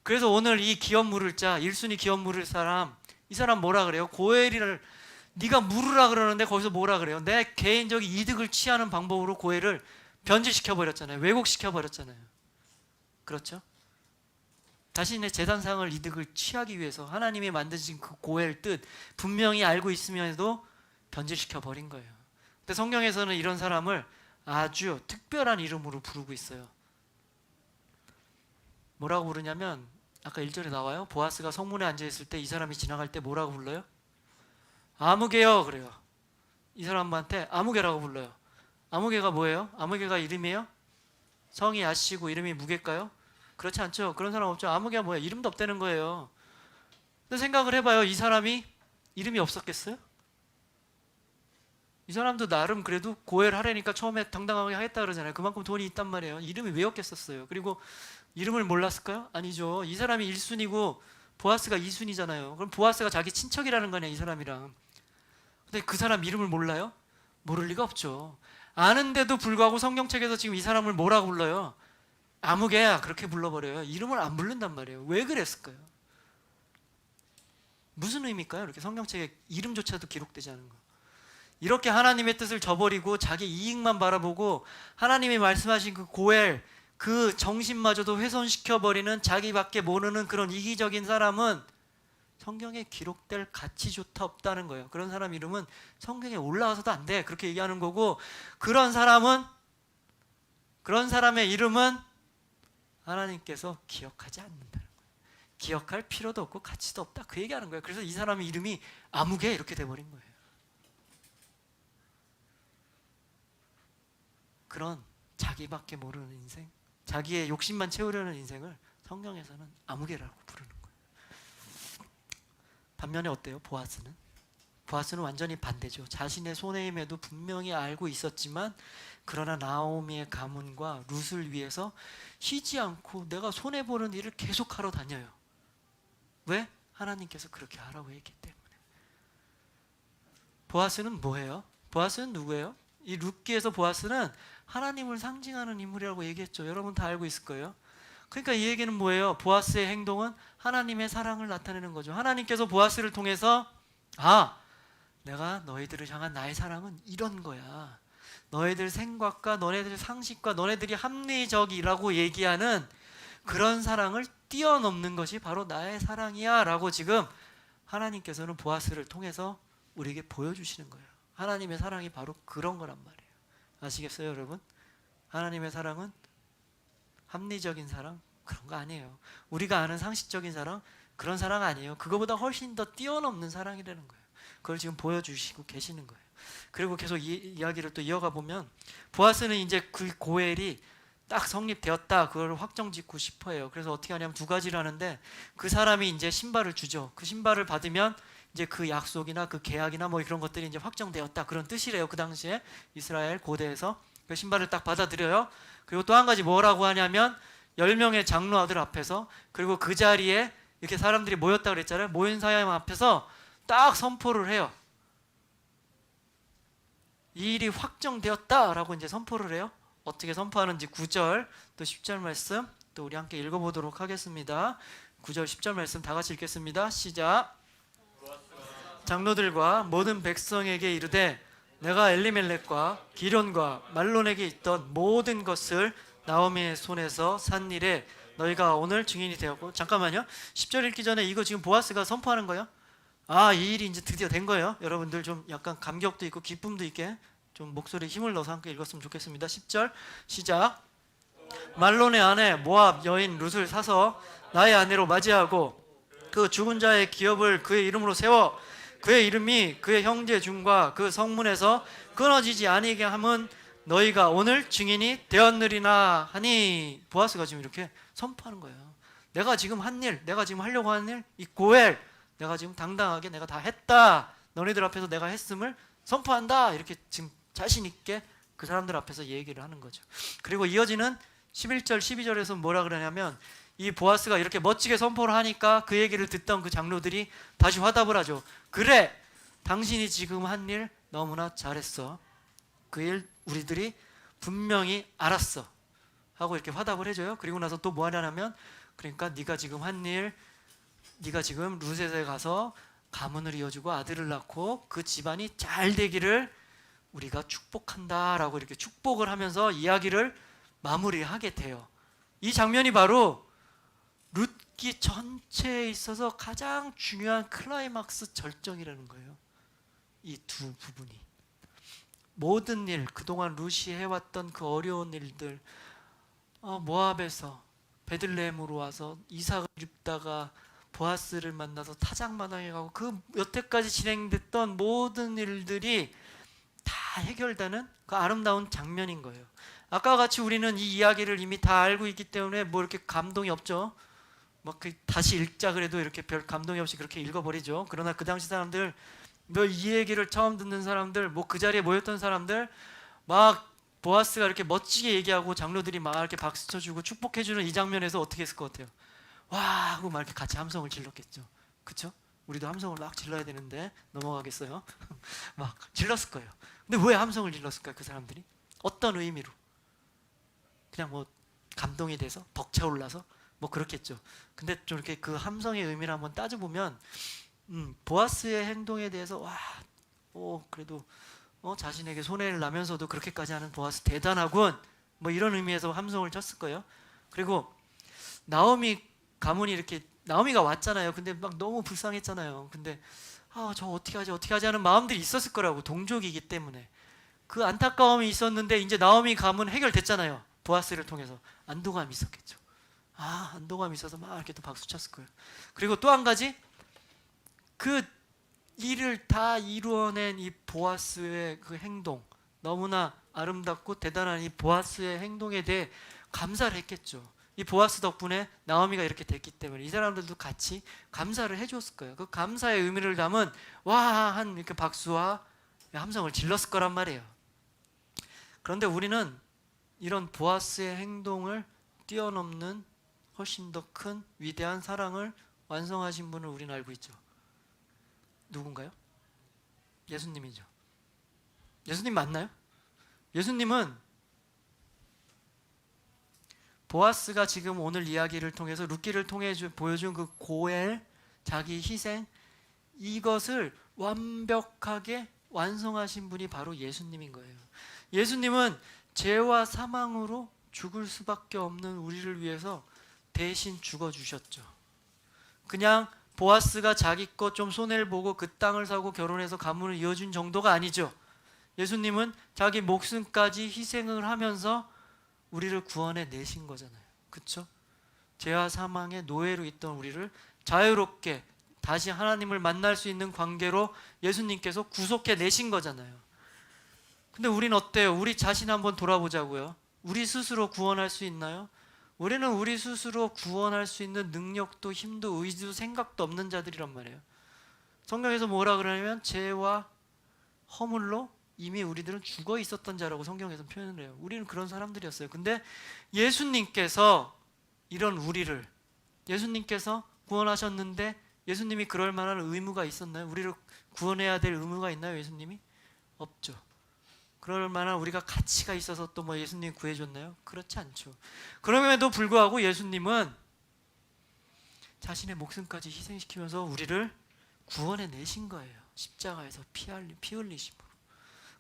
그래서 오늘 이 기업 물을 1순위 기업 물을 사람, 이 사람 뭐라 그래요? 고엘을 네가 물으라 그러는데 거기서 뭐라 그래요? 내 개인적인 이득을 취하는 방법으로 고엘을 변질시켜 버렸잖아요. 왜곡시켜 버렸잖아요. 그렇죠? 자신의 재산상을 이득을 취하기 위해서 하나님이 만드신 그 고엘 뜻 분명히 알고 있으면서도 변질시켜 버린 거예요. 근데 성경에서는 이런 사람을 아주 특별한 이름으로 부르고 있어요. 뭐라고 부르냐면 아까 1절에 나와요. 보아스가 성문에 앉아 있을 때 이 사람이 지나갈 때 뭐라고 불러요? 아무개요 그래요. 이 사람한테 아무개라고 불러요. 아무개가 뭐예요? 아무개가 이름이에요? 성이 아시고 이름이 무개일까요? 그렇지 않죠. 그런 사람 없죠. 아무개가 뭐예요? 이름도 없다는 거예요. 근데 생각을 해봐요. 이 사람이 이름이 없었겠어요? 이 사람도 나름 그래도 고해를 하려니까 처음에 당당하게 하겠다 그러잖아요. 그만큼 돈이 있단 말이에요. 이름이 왜 없겠었어요? 그리고 이름을 몰랐을까요? 아니죠. 이 사람이 1순위고 보아스가 2순위잖아요. 그럼 보아스가 자기 친척이라는 거네, 이 사람이랑. 근데 그 사람 이름을 몰라요? 모를 리가 없죠. 아는데도 불구하고 성경책에서 지금 이 사람을 뭐라고 불러요? 아무개야 그렇게 불러버려요. 이름을 안 부른단 말이에요. 왜 그랬을까요? 무슨 의미일까요? 이렇게 성경책에 이름조차도 기록되지 않은 거. 이렇게 하나님의 뜻을 저버리고 자기 이익만 바라보고 하나님이 말씀하신 그 고엘, 그 정신마저도 훼손시켜버리는 자기밖에 모르는 그런 이기적인 사람은 성경에 기록될 가치조차 없다는 거예요. 그런 사람 이름은 성경에 올라와서도 안 돼. 그렇게 얘기하는 거고, 그런 사람은, 그런 사람의 이름은 하나님께서 기억하지 않는다는 거예요. 기억할 필요도 없고 가치도 없다. 그 얘기하는 거예요. 그래서 이 사람의 이름이 아무개 이렇게 돼버린 거예요. 그런 자기밖에 모르는 인생, 자기의 욕심만 채우려는 인생을 성경에서는 아무개라고 부르는 거예요. 반면에 어때요? 보아스는? 보아스는 완전히 반대죠. 자신의 손해임에도 분명히 알고 있었지만 그러나 나오미의 가문과 룻을 위해서 쉬지 않고 내가 손해보는 일을 계속하러 다녀요. 왜? 하나님께서 그렇게 하라고 했기 때문에. 보아스는 뭐예요? 보아스는 누구예요? 이 룻기에서 보아스는 하나님을 상징하는 인물이라고 얘기했죠. 여러분 다 알고 있을 거예요. 그러니까 이 얘기는 뭐예요? 보아스의 행동은 하나님의 사랑을 나타내는 거죠. 하나님께서 보아스를 통해서 내가 너희들을 향한 나의 사랑은 이런 거야. 너희들 생각과 너네들 상식과 너네들이 합리적이라고 얘기하는 그런 사랑을 뛰어넘는 것이 바로 나의 사랑이야 라고 지금 하나님께서는 보아스를 통해서 우리에게 보여주시는 거예요. 하나님의 사랑이 바로 그런 거란 말이에요. 아시겠어요 여러분? 하나님의 사랑은 합리적인 사랑 그런 거 아니에요. 우리가 아는 상식적인 사랑 그런 사랑 아니에요. 그거보다 훨씬 더 뛰어넘는 사랑이라는 거예요. 그걸 지금 보여주시고 계시는 거예요. 그리고 계속 이야기를 또 이어가 보면 보아스는 이제 그 고엘이 딱 성립되었다 그걸 확정짓고 싶어해요. 그래서 어떻게 하냐면 두 가지를 하는데 그 사람이 이제 신발을 주죠. 그 신발을 받으면 이제 그 약속이나 그 계약이나 뭐 그런 것들이 이제 확정되었다 그런 뜻이래요. 그 당시에 이스라엘 고대에서 그 신발을 딱 받아들여요. 그리고 또 한 가지 뭐라고 하냐면 10명의 장로아들 앞에서 그리고 그 자리에 이렇게 사람들이 모였다 그랬잖아요. 모인 사람 앞에서 딱 선포를 해요. 이 일이 확정되었다라고 이제 선포를 해요. 어떻게 선포하는지 9절 또 10절 말씀 또 우리 함께 읽어보도록 하겠습니다. 9절 10절 말씀 다 같이 읽겠습니다. 시작. 장로들과 모든 백성에게 이르되 내가 엘리멜렉과 기련과 말론에게 있던 모든 것을 나오미의 손에서 산 일에 너희가 오늘 증인이 되었고 잠깐만요. 10절 읽기 전에 이거 지금 보아스가 선포하는 거예요. 이 일이 이제 드디어 된 거예요. 여러분들 좀 약간 감격도 있고 기쁨도 있게 좀 목소리에 힘을 넣어서 함께 읽었으면 좋겠습니다. 10절 시작. 말론의 아내 모압 여인 룻을 사서 나의 아내로 맞이하고 그 죽은 자의 기업을 그의 이름으로 세워 그의 이름이 그의 형제 중과 그 성문에서 끊어지지 아니게 함은 너희가 오늘 증인이 되었느리나 하니 보아스가 지금 이렇게 선포하는 거예요. 내가 지금 한 일, 내가 지금 하려고 하는 일, 이 고엘 내가 지금 당당하게 내가 다 했다. 너희들 앞에서 내가 했음을 선포한다. 이렇게 지금 자신 있게 그 사람들 앞에서 얘기를 하는 거죠. 그리고 이어지는 11절, 12절에서 뭐라 그러냐면 이 보아스가 이렇게 멋지게 선포를 하니까 그 얘기를 듣던 그 장로들이 다시 화답을 하죠. 그래, 당신이 지금 한 일 너무나 잘했어. 그 일 우리들이 분명히 알았어. 하고 이렇게 화답을 해줘요. 그리고 나서 또 뭐 하냐면 그러니까 네가 지금 한 일, 네가 지금 룻에 가서 가문을 이어주고 아들을 낳고 그 집안이 잘 되기를 우리가 축복한다라고 이렇게 축복을 하면서 이야기를 마무리하게 돼요. 이 장면이 바로 룻기 전체에 있어서 가장 중요한 클라이막스 절정이라는 거예요. 이 두 부분이. 모든 일, 그동안 룻이 해왔던 그 어려운 일들, 모압에서 베들레헴으로 와서 이삭을 줍다가 보아스를 만나서 타작마당에 가고, 그 여태까지 진행됐던 모든 일들이 다 해결되는 그 아름다운 장면인 거예요. 아까 같이 우리는 이 이야기를 이미 다 알고 있기 때문에 뭐 이렇게 감동이 없죠. 다시 읽자 그래도 이렇게 별 감동이 없이 그렇게 읽어버리죠. 그러나 그 당시 사람들, 뭐 이 얘기를 처음 듣는 사람들, 뭐 그 자리에 모였던 사람들, 막 보아스가 이렇게 멋지게 얘기하고 장로들이 막 이렇게 박수 쳐주고 축복해주는 이 장면에서 어떻게 했을 것 같아요? 와 하고 막 이렇게 같이 함성을 질렀겠죠. 그쵸? 우리도 함성을 막 질러야 되는데 넘어가겠어요? 막 질렀을 거예요. 근데 왜 함성을 질렀을까요? 그 사람들이 어떤 의미로? 그냥 뭐 감동이 돼서 벅차올라서 뭐 그렇겠죠. 근데 좀 이렇게 그 함성의 의미를 한번 따져보면 보아스의 행동에 대해서 그래도 자신에게 손해를 나면서도 그렇게까지 하는 보아스 대단하군, 뭐 이런 의미에서 함성을 쳤을 거예요. 그리고 나오미 가문이 이렇게, 나오미가 왔잖아요. 근데 막 너무 불쌍했잖아요. 근데 저 어떻게 하지 하는 마음들이 있었을 거라고. 동족이기 때문에 그 안타까움이 있었는데 이제 나오미 가문 해결됐잖아요. 보아스를 통해서. 안도감이 있었겠죠. 안도감이 있어서 막 이렇게 또 박수 쳤을 거예요. 그리고 또 한 가지, 그 일을 다 이루어낸 이 보아스의 그 행동, 너무나 아름답고 대단한 이 보아스의 행동에 대해 감사를 했겠죠. 이 보아스 덕분에 나오미가 이렇게 됐기 때문에 이 사람들도 같이 감사를 해줬을 거예요. 그 감사의 의미를 담은 한 이렇게 박수와 함성을 질렀을 거란 말이에요. 그런데 우리는 이런 보아스의 행동을 뛰어넘는 훨씬 더 큰 위대한 사랑을 완성하신 분을 우리는 알고 있죠. 누군가요? 예수님이죠. 예수님 맞나요? 예수님은 보아스가 지금 오늘 이야기를 통해서 룻기를 통해 보여준 그 고엘, 자기 희생, 이것을 완벽하게 완성하신 분이 바로 예수님인 거예요. 예수님은 죄와 사망으로 죽을 수밖에 없는 우리를 위해서 대신 죽어주셨죠. 그냥 보아스가 자기 것 좀 손해를 보고 그 땅을 사고 결혼해서 가문을 이어준 정도가 아니죠. 예수님은 자기 목숨까지 희생을 하면서 우리를 구원해 내신 거잖아요. 그렇죠? 죄와 사망의 노예로 있던 우리를 자유롭게 다시 하나님을 만날 수 있는 관계로 예수님께서 구속해 내신 거잖아요. 근데 우린 어때요? 우리 자신 한번 돌아보자고요. 우리 스스로 구원할 수 있나요? 우리는 우리 스스로 구원할 수 있는 능력도 힘도 의지도 생각도 없는 자들이란 말이에요. 성경에서 뭐라 그러냐면 죄와 허물로 이미 우리들은 죽어 있었던 자라고 성경에서 표현을 해요. 우리는 그런 사람들이었어요. 근데 예수님께서 이런 우리를, 예수님께서 구원하셨는데 예수님이 그럴 만한 의무가 있었나요? 우리를 구원해야 될 의무가 있나요? 예수님이? 없죠. 그럴 만한 우리가 가치가 있어서 또 뭐 예수님 구해줬나요? 그렇지 않죠. 그럼에도 불구하고 예수님은 자신의 목숨까지 희생시키면서 우리를 구원해 내신 거예요. 십자가에서 피 흘리심으로.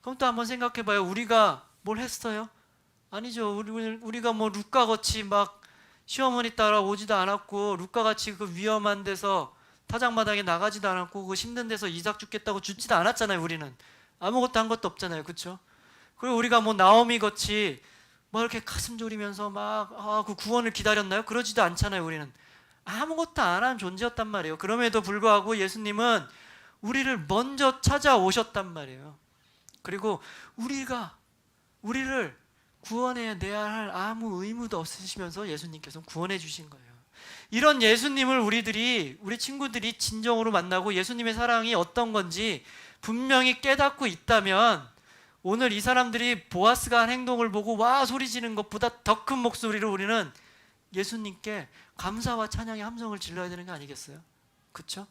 그럼 또 한번 생각해 봐요. 우리가 뭘 했어요? 아니죠. 우리가 뭐 룻과 같이 막 시어머니 따라 오지도 않았고, 룻과 같이 그 위험한 데서 타작마당에 나가지도 않았고, 그 힘든 데서 이삭 죽겠다고 죽지도 않았잖아요. 우리는 아무것도 한 것도 없잖아요. 그렇죠? 그리고 우리가 뭐 나오미 같이 뭐 이렇게 가슴 졸이면서 막 그 구원을 기다렸나요? 그러지도 않잖아요. 우리는 아무것도 안 한 존재였단 말이에요. 그럼에도 불구하고 예수님은 우리를 먼저 찾아오셨단 말이에요. 그리고 우리를 구원해 내야 할 아무 의무도 없으시면서 예수님께서 구원해 주신 거예요. 이런 예수님을 우리 친구들이 진정으로 만나고 예수님의 사랑이 어떤 건지 분명히 깨닫고 있다면, 오늘 이 사람들이 보아스가 한 행동을 보고 와 소리 지는 것보다 더 큰 목소리로 우리는 예수님께 감사와 찬양의 함성을 질러야 되는 게 아니겠어요? 그렇죠?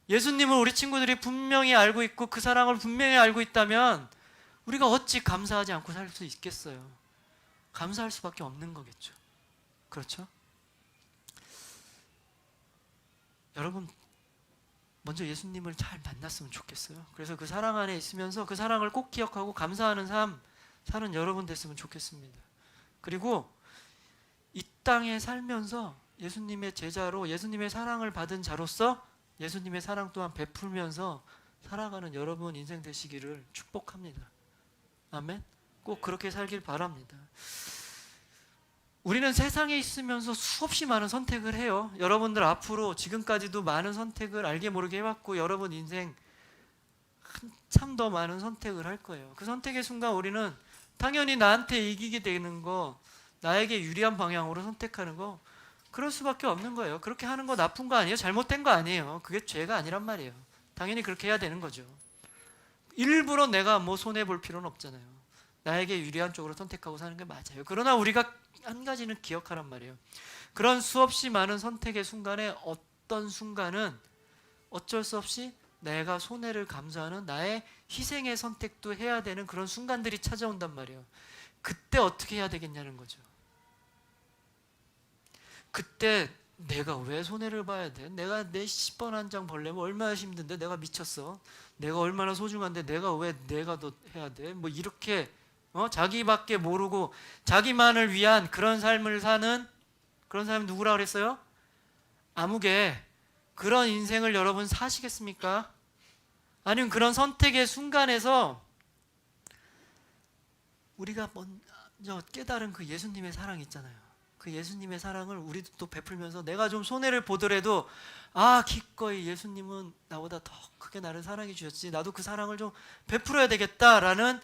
예수님을 우리 친구들이 분명히 알고 있고 그 사랑을 분명히 알고 있다면 우리가 어찌 감사하지 않고 살 수 있겠어요? 감사할 수밖에 없는 거겠죠. 그렇죠? 여러분, 먼저 예수님을 잘 만났으면 좋겠어요. 그래서 그 사랑 안에 있으면서 그 사랑을 꼭 기억하고 감사하는 삶 사는 여러분 됐으면 좋겠습니다. 그리고 이 땅에 살면서 예수님의 제자로 예수님의 사랑을 받은 자로서 예수님의 사랑 또한 베풀면서 살아가는 여러분 인생 되시기를 축복합니다. 아멘. 꼭 그렇게 살길 바랍니다. 우리는 세상에 있으면서 수없이 많은 선택을 해요. 여러분들 앞으로 지금까지도 많은 선택을 알게 모르게 해왔고 여러분 인생 한참 더 많은 선택을 할 거예요. 그 선택의 순간 우리는 당연히 나한테 이기게 되는 거, 나에게 유리한 방향으로 선택하는 거, 그럴 수밖에 없는 거예요. 그렇게 하는 거 나쁜 거 아니에요? 잘못된 거 아니에요. 그게 죄가 아니란 말이에요. 당연히 그렇게 해야 되는 거죠. 일부러 내가 뭐 손해볼 필요는 없잖아요. 나에게 유리한 쪽으로 선택하고 사는 게 맞아요. 그러나 우리가 한 가지는 기억하란 말이에요. 그런 수없이 많은 선택의 순간에 어떤 순간은 어쩔 수 없이 내가 손해를 감수하는 나의 희생의 선택도 해야 되는 그런 순간들이 찾아온단 말이에요. 그때 어떻게 해야 되겠냐는 거죠. 그때 내가 왜 손해를 봐야 돼? 내가 내 10번 한 장 벌려면 얼마나 힘든데 내가 미쳤어. 내가 얼마나 소중한데 내가 왜 내가 더 해야 돼? 뭐 이렇게 자기밖에 모르고 자기만을 위한 그런 삶을 사는 그런 사람이 누구라 그랬어요? 아무개. 그런 인생을 여러분 사시겠습니까? 아니면 그런 선택의 순간에서 우리가 먼저 깨달은 그 예수님의 사랑 있잖아요. 그 예수님의 사랑을 우리도 또 베풀면서 내가 좀 손해를 보더라도 기꺼이 예수님은 나보다 더 크게 나를 사랑해 주셨지, 나도 그 사랑을 좀 베풀어야 되겠다라는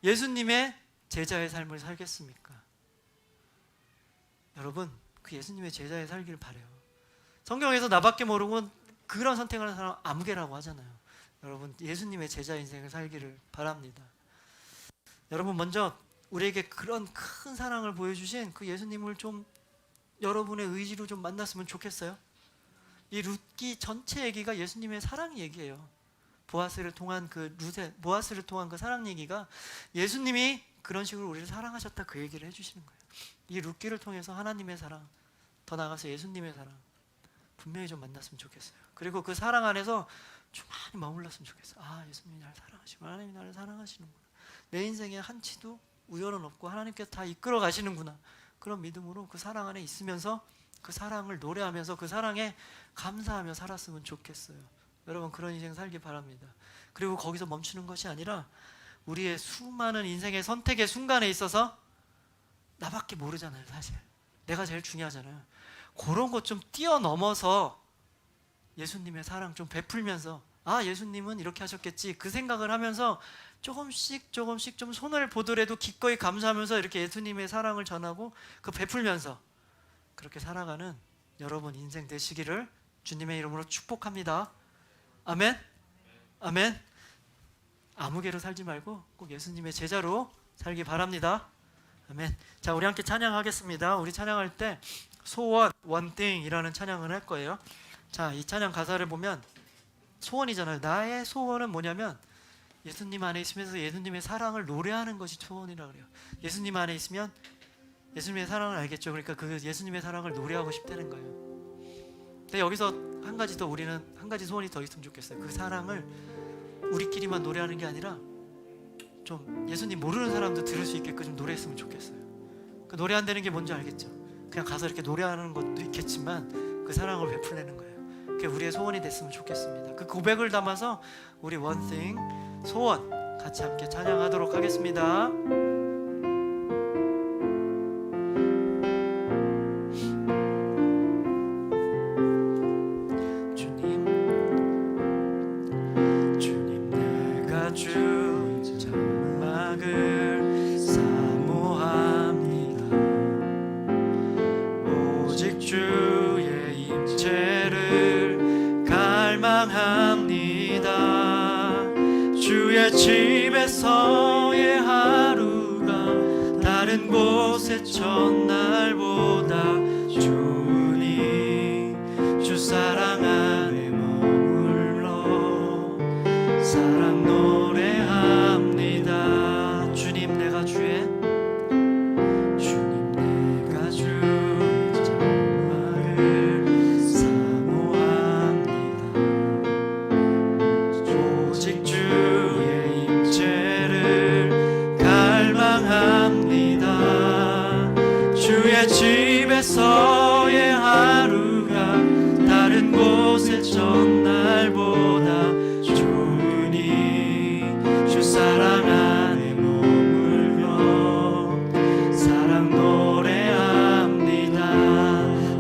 예수님의 제자의 삶을 살겠습니까? 여러분, 그 예수님의 제자의 살기를 바라요. 성경에서 나밖에 모르고 그런 선택을 하는 사람 아무개라고 하잖아요. 여러분, 예수님의 제자 인생을 살기를 바랍니다. 여러분, 먼저 우리에게 그런 큰 사랑을 보여주신 그 예수님을 좀 여러분의 의지로 좀 만났으면 좋겠어요. 이 룻기 전체 얘기가 예수님의 사랑 얘기예요. 보아스를 통한 그 사랑 얘기가 예수님이 그런 식으로 우리를 사랑하셨다 그 얘기를 해주시는 거예요. 이 룻기를 통해서 하나님의 사랑, 더 나아가서 예수님의 사랑 분명히 좀 만났으면 좋겠어요. 그리고 그 사랑 안에서 좀 많이 머물렀으면 좋겠어요. 예수님이 나를 사랑하시고 하나님이 나를 사랑하시는구나. 내 인생에 한치도 우연은 없고 하나님께서 다 이끌어 가시는구나. 그런 믿음으로 그 사랑 안에 있으면서 그 사랑을 노래하면서 그 사랑에 감사하며 살았으면 좋겠어요. 여러분, 그런 인생 살기 바랍니다. 그리고 거기서 멈추는 것이 아니라 우리의 수많은 인생의 선택의 순간에 있어서 나밖에 모르잖아요. 사실 내가 제일 중요하잖아요. 그런 것 좀 뛰어넘어서 예수님의 사랑 좀 베풀면서 예수님은 이렇게 하셨겠지 그 생각을 하면서 조금씩 좀 손을 보더라도 기꺼이 감사하면서 이렇게 예수님의 사랑을 전하고 그 베풀면서 그렇게 살아가는 여러분 인생 되시기를 주님의 이름으로 축복합니다. 아멘. 아멘. 아무개로 살지 말고 꼭 예수님의 제자로 살기 바랍니다. 아멘. 자, 우리 함께 찬양하겠습니다. 우리 찬양할 때 소원 one thing이라는 찬양을 할 거예요. 자, 이 찬양 가사를 보면 소원이잖아요. 나의 소원은 뭐냐면 예수님 안에 있으면서 예수님의 사랑을 노래하는 것이 소원이라고 그래요. 예수님 안에 있으면 예수님의 사랑을 알겠죠. 그러니까 그 예수님의 사랑을 노래하고 싶다는 거예요. 근데 여기서 한 가지 더, 우리는 한 가지 소원이 더 있으면 좋겠어요. 그 사랑을 우리끼리만 노래하는 게 아니라 좀 예수님 모르는 사람도 들을 수 있게끔 좀 노래했으면 좋겠어요. 그 노래한다는 게 뭔지 알겠죠? 그냥 가서 이렇게 노래하는 것도 있겠지만 그 사랑을 베풀려는 거예요. 그게 우리의 소원이 됐으면 좋겠습니다. 그 고백을 담아서 우리 one thing 소원 같이 함께 찬양하도록 하겠습니다. 주님 내가 주 장막을 사모합니다. 오직 주의 임재를 갈망합니다. 주의 집에서의 하루가 다른 곳의 첫날보다 좋으니 주 사랑 안에 머물러 사랑 노래합니다. 주님 내가 주의 장막을 사모합니다. 오직 주의 임재를 갈망합니다. 주의 집에서의 하루가 다른 곳의 첫날보다 좋으니 사랑 안에 머물며 사랑 노래합니다.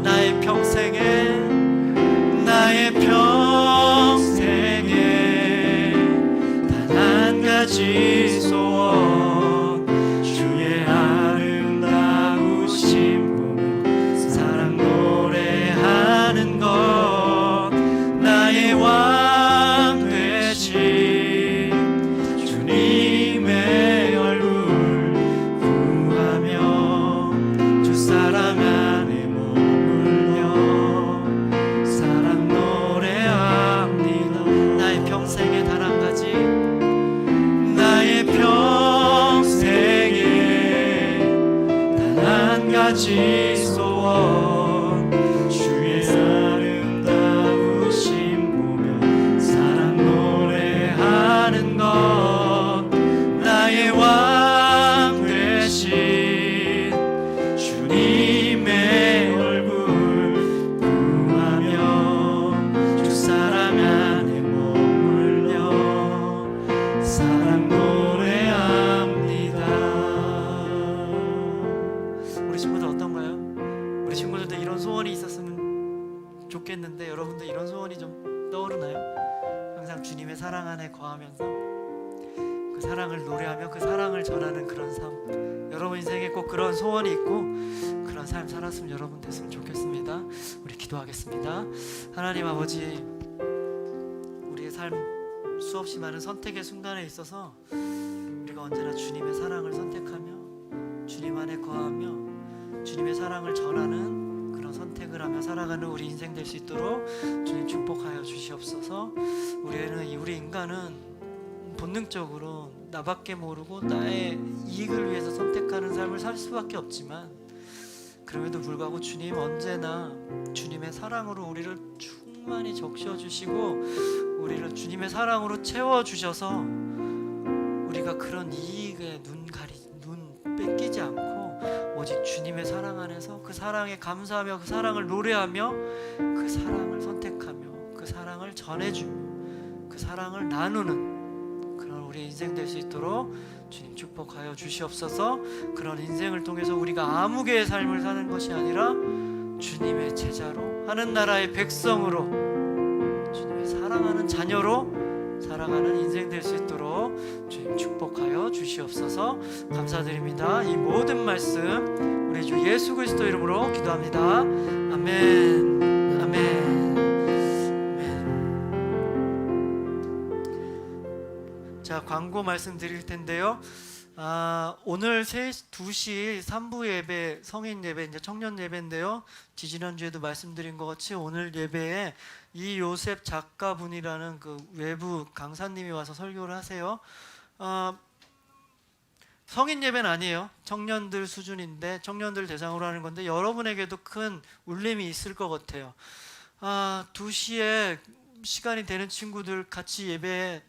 나의 평생에 단 한 가지 소원 주의 아름다우심 보며 사랑 노래하는 것 나의 왕 되신 주님의 얼굴 구하며 주 사랑 안에 머물며 사랑 노래합니다. 나의 평생에 단 한 가지 나의 평생에 단 한 가지 소원 주의 아름다우심 보며 사랑 노래하는 것 나의 왕 되신 주님의 얼굴 구하며 주 사랑 안에 머물며 사랑 노래합니다. 우리 친구들 어떤가요? 우리 친구들도 이런 소원이 있었으면 좋겠는데 여러분들 이런 소원이 좀 떠오르나요? 항상 주님의 사랑 안에 거하면서 그 사랑을 노래하며 그 사랑을 전하는 그런 삶, 여러분 인생에 꼭 그런 소원이 있고 그런 삶 살았으면 여러분 됐으면 좋겠습니다. 우리 기도하겠습니다. 하나님 아버지, 우리의 삶 수없이 많은 선택의 순간에 있어서 우리가 언제나 주님의 사랑을 선택하며 주님 안에 거하며 주님의 사랑을 전하는 그런 선택을 하며 살아가는 우리 인생 될 수 있도록 주님 축복하여 주시옵소서. 우리 인간은 본능적으로 나밖에 모르고 나의 이익을 위해서 선택하는 삶을 살 수밖에 없지만 그럼에도 불구하고 주님 언제나 주님의 사랑으로 우리를 충만히 적셔주시고 우리를 주님의 사랑으로 채워주셔서 우리가 그런 이익에 눈 뺏기지 않고 오직 주님의 사랑 안에서 그 사랑에 감사하며 그 사랑을 노래하며 그 사랑을 선택하며 그 사랑을 전해주며 그 사랑을 나누는 그런 우리 인생 될 수 있도록 주님 축복하여 주시옵소서. 그런 인생을 통해서 우리가 아무개의 삶을 사는 것이 아니라 주님의 제자로 하는 나라의 백성으로 주님의 사랑하는 자녀로 살아가는 인생 될 수 있도록 주님 축복하여 주시옵소서. 감사드립니다. 이 모든 말씀 우리 주 예수 그리스도 이름으로 기도합니다. 아멘. 아멘. 아멘. 자, 광고 말씀드릴 텐데요. 오늘 2시 3부 예배, 성인 예배, 이제 청년 예배인데요. 지지난주에도 말씀드린 것 같이 오늘 예배에 이요셉 작가분이라는 그 외부 강사님이 와서 설교를 하세요. 성인 예배는 아니에요. 청년들 수준인데 청년들 대상으로 하는 건데 여러분에게도 큰 울림이 있을 것 같아요. 2시에 시간이 되는 친구들 같이 예배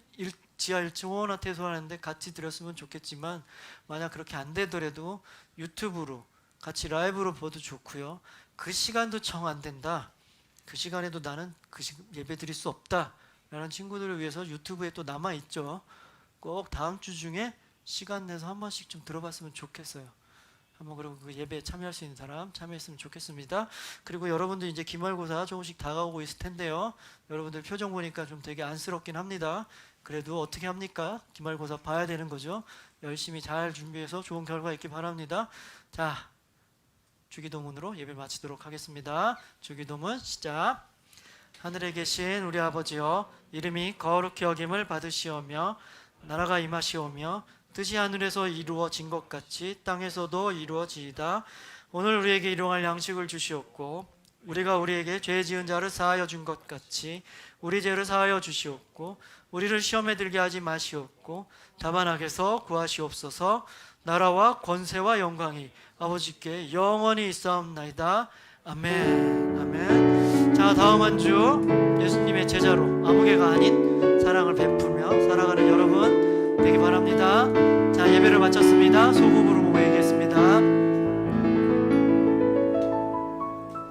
지하 1층 호원아 태소하는데 같이 드렸으면 좋겠지만 만약 그렇게 안 되더라도 유튜브로 같이 라이브로 봐도 좋고요. 그 시간도 정 안 된다, 그 시간에도 나는 예배 드릴 수 없다 라는 친구들을 위해서 유튜브에 또 남아있죠. 꼭 다음 주 중에 시간 내서 한 번씩 좀 들어봤으면 좋겠어요. 한번 그리고 그 예배에 참여할 수 있는 사람 참여했으면 좋겠습니다. 그리고 여러분들 이제 기말고사 조금씩 다가오고 있을 텐데요. 여러분들 표정 보니까 좀 되게 안쓰럽긴 합니다. 그래도 어떻게 합니까? 기말고사 봐야 되는 거죠. 열심히 잘 준비해서 좋은 결과 있길 바랍니다. 자, 주기도문으로 예배 마치도록 하겠습니다. 주기도문 시작. 하늘에 계신 우리 아버지여, 이름이 거룩히 여김을 받으시오며 나라가 임하시오며 뜻이 하늘에서 이루어진 것 같이 땅에서도 이루어지이다. 오늘 우리에게 일용할 양식을 주시옵고 우리가 우리에게 죄 지은 자를 사하여 준 것 같이 우리 죄를 사하여 주시옵고 우리를 시험에 들게 하지 마시옵고 다만 악에서 구하시옵소서. 나라와 권세와 영광이 아버지께 영원히 있사옵나이다. 아멘. 아멘. 자, 다음 한 주 예수님의 제자로 아무개가 아닌 사랑을 베풀며 살아가는 여러분 되기 바랍니다. 자, 예배를 마쳤습니다. 소금으로 모이겠습니다.